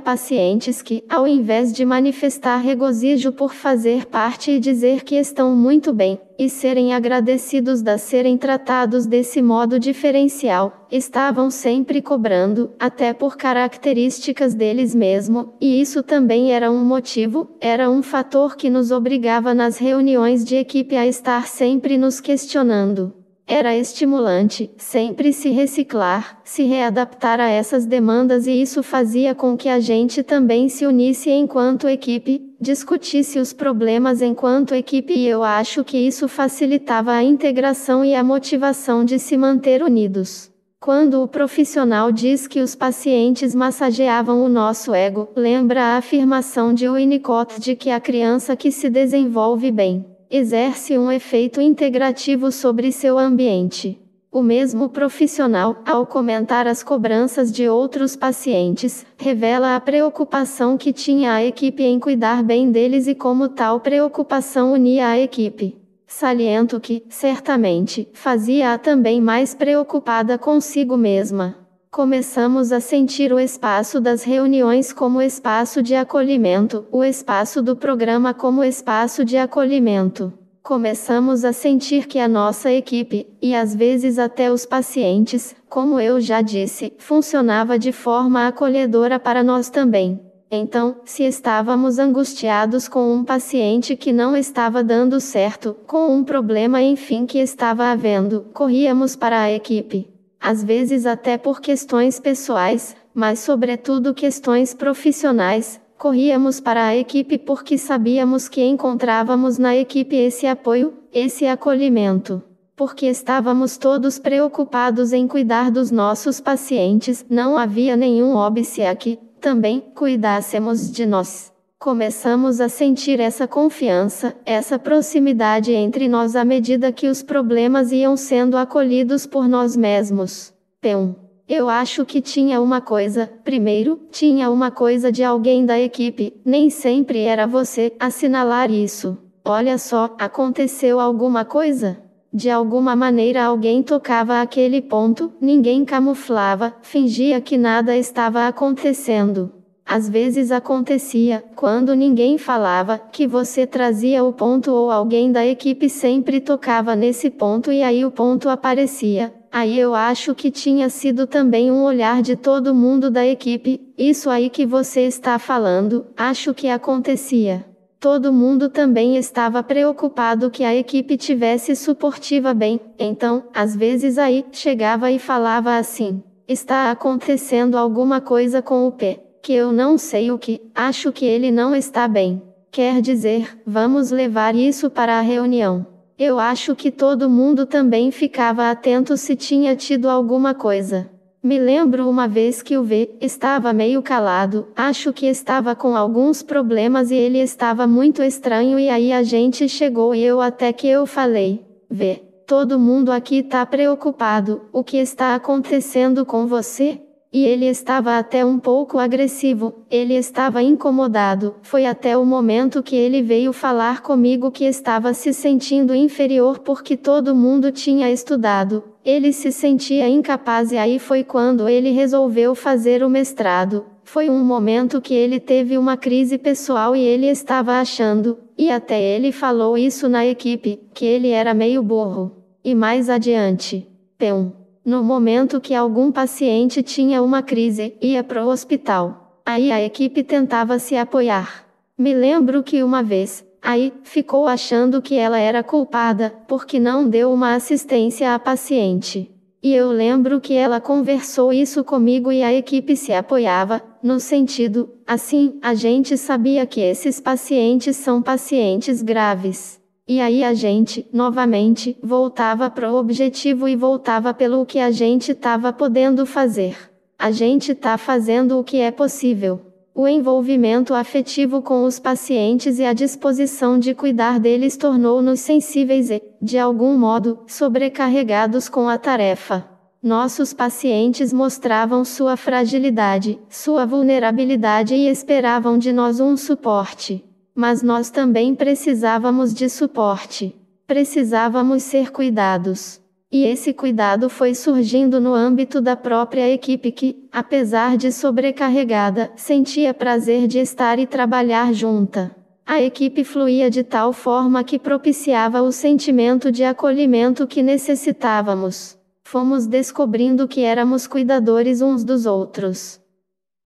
pacientes que, ao invés de manifestar regozijo por fazer parte e dizer que estão muito bem, e serem agradecidos de serem tratados desse modo diferencial, estavam sempre cobrando, até por características deles mesmos, e isso também era um motivo, era um fator que nos obrigava nas reuniões de equipe a estar sempre nos questionando. Era estimulante, sempre se reciclar, se readaptar a essas demandas e isso fazia com que a gente também se unisse enquanto equipe, discutisse os problemas enquanto equipe e eu acho que isso facilitava a integração e a motivação de se manter unidos. Quando o profissional diz que os pacientes massageavam o nosso ego, lembra a afirmação de Winnicott de que a criança que se desenvolve bem exerce um efeito integrativo sobre seu ambiente. O mesmo profissional, ao comentar as cobranças de outros pacientes, revela a preocupação que tinha a equipe em cuidar bem deles e como tal preocupação unia a equipe. Saliento que, certamente, fazia-a também mais preocupada consigo mesma. Começamos a sentir o espaço das reuniões como espaço de acolhimento, o espaço do programa como espaço de acolhimento. Começamos a sentir que a nossa equipe, e às vezes até os pacientes, como eu já disse, funcionava de forma acolhedora para nós também. Então, se estávamos angustiados com um paciente que não estava dando certo, com um problema enfim que estava havendo, corríamos para a equipe. Às vezes até por questões pessoais, mas sobretudo questões profissionais, corríamos para a equipe porque sabíamos que encontrávamos na equipe esse apoio, esse acolhimento. Porque estávamos todos preocupados em cuidar dos nossos pacientes, não havia nenhum óbice aqui, também cuidássemos de nós. Começamos a sentir essa confiança, essa proximidade entre nós à medida que os problemas iam sendo acolhidos por nós mesmos. P1. Eu acho que tinha uma coisa, primeiro, tinha uma coisa de alguém da equipe, nem sempre era você, assinalar isso. Olha só, aconteceu alguma coisa? De alguma maneira alguém tocava aquele ponto, ninguém camuflava, fingia que nada estava acontecendo. Às vezes acontecia, quando ninguém falava, que você trazia o ponto ou alguém da equipe sempre tocava nesse ponto e aí o ponto aparecia. Aí eu acho que tinha sido também um olhar de todo mundo da equipe, isso aí que você está falando, acho que acontecia. Todo mundo também estava preocupado que a equipe tivesse suportiva bem, então, às vezes aí, chegava e falava assim, está acontecendo alguma coisa com o P, que eu não sei o que, acho que ele não está bem. Quer dizer, vamos levar isso para a reunião. Eu acho que todo mundo também ficava atento se tinha tido alguma coisa. Me lembro uma vez que o V estava meio calado, acho que estava com alguns problemas e ele estava muito estranho e aí a gente chegou e até que eu falei, V, todo mundo aqui tá preocupado, o que está acontecendo com você? E ele estava até um pouco agressivo, ele estava incomodado, foi até o momento que ele veio falar comigo que estava se sentindo inferior porque todo mundo tinha estudado. Ele se sentia incapaz e aí foi quando ele resolveu fazer o mestrado. Foi um momento que ele teve uma crise pessoal e ele estava achando, e até ele falou isso na equipe, que ele era meio burro. E mais adiante, P1. No momento que algum paciente tinha uma crise, ia pro hospital. Aí a equipe tentava se apoiar. Me lembro que uma vez, aí, ficou achando que ela era culpada, porque não deu uma assistência à paciente. E eu lembro que ela conversou isso comigo e a equipe se apoiava, no sentido, assim, a gente sabia que esses pacientes são pacientes graves. E aí a gente, novamente, voltava pro objetivo e voltava pelo que a gente estava podendo fazer. A gente tá fazendo o que é possível. O envolvimento afetivo com os pacientes e a disposição de cuidar deles tornou-nos sensíveis e, de algum modo, sobrecarregados com a tarefa. Nossos pacientes mostravam sua fragilidade, sua vulnerabilidade e esperavam de nós um suporte. Mas nós também precisávamos de suporte. Precisávamos ser cuidados. E esse cuidado foi surgindo no âmbito da própria equipe que, apesar de sobrecarregada, sentia prazer de estar e trabalhar junta. A equipe fluía de tal forma que propiciava o sentimento de acolhimento que necessitávamos. Fomos descobrindo que éramos cuidadores uns dos outros.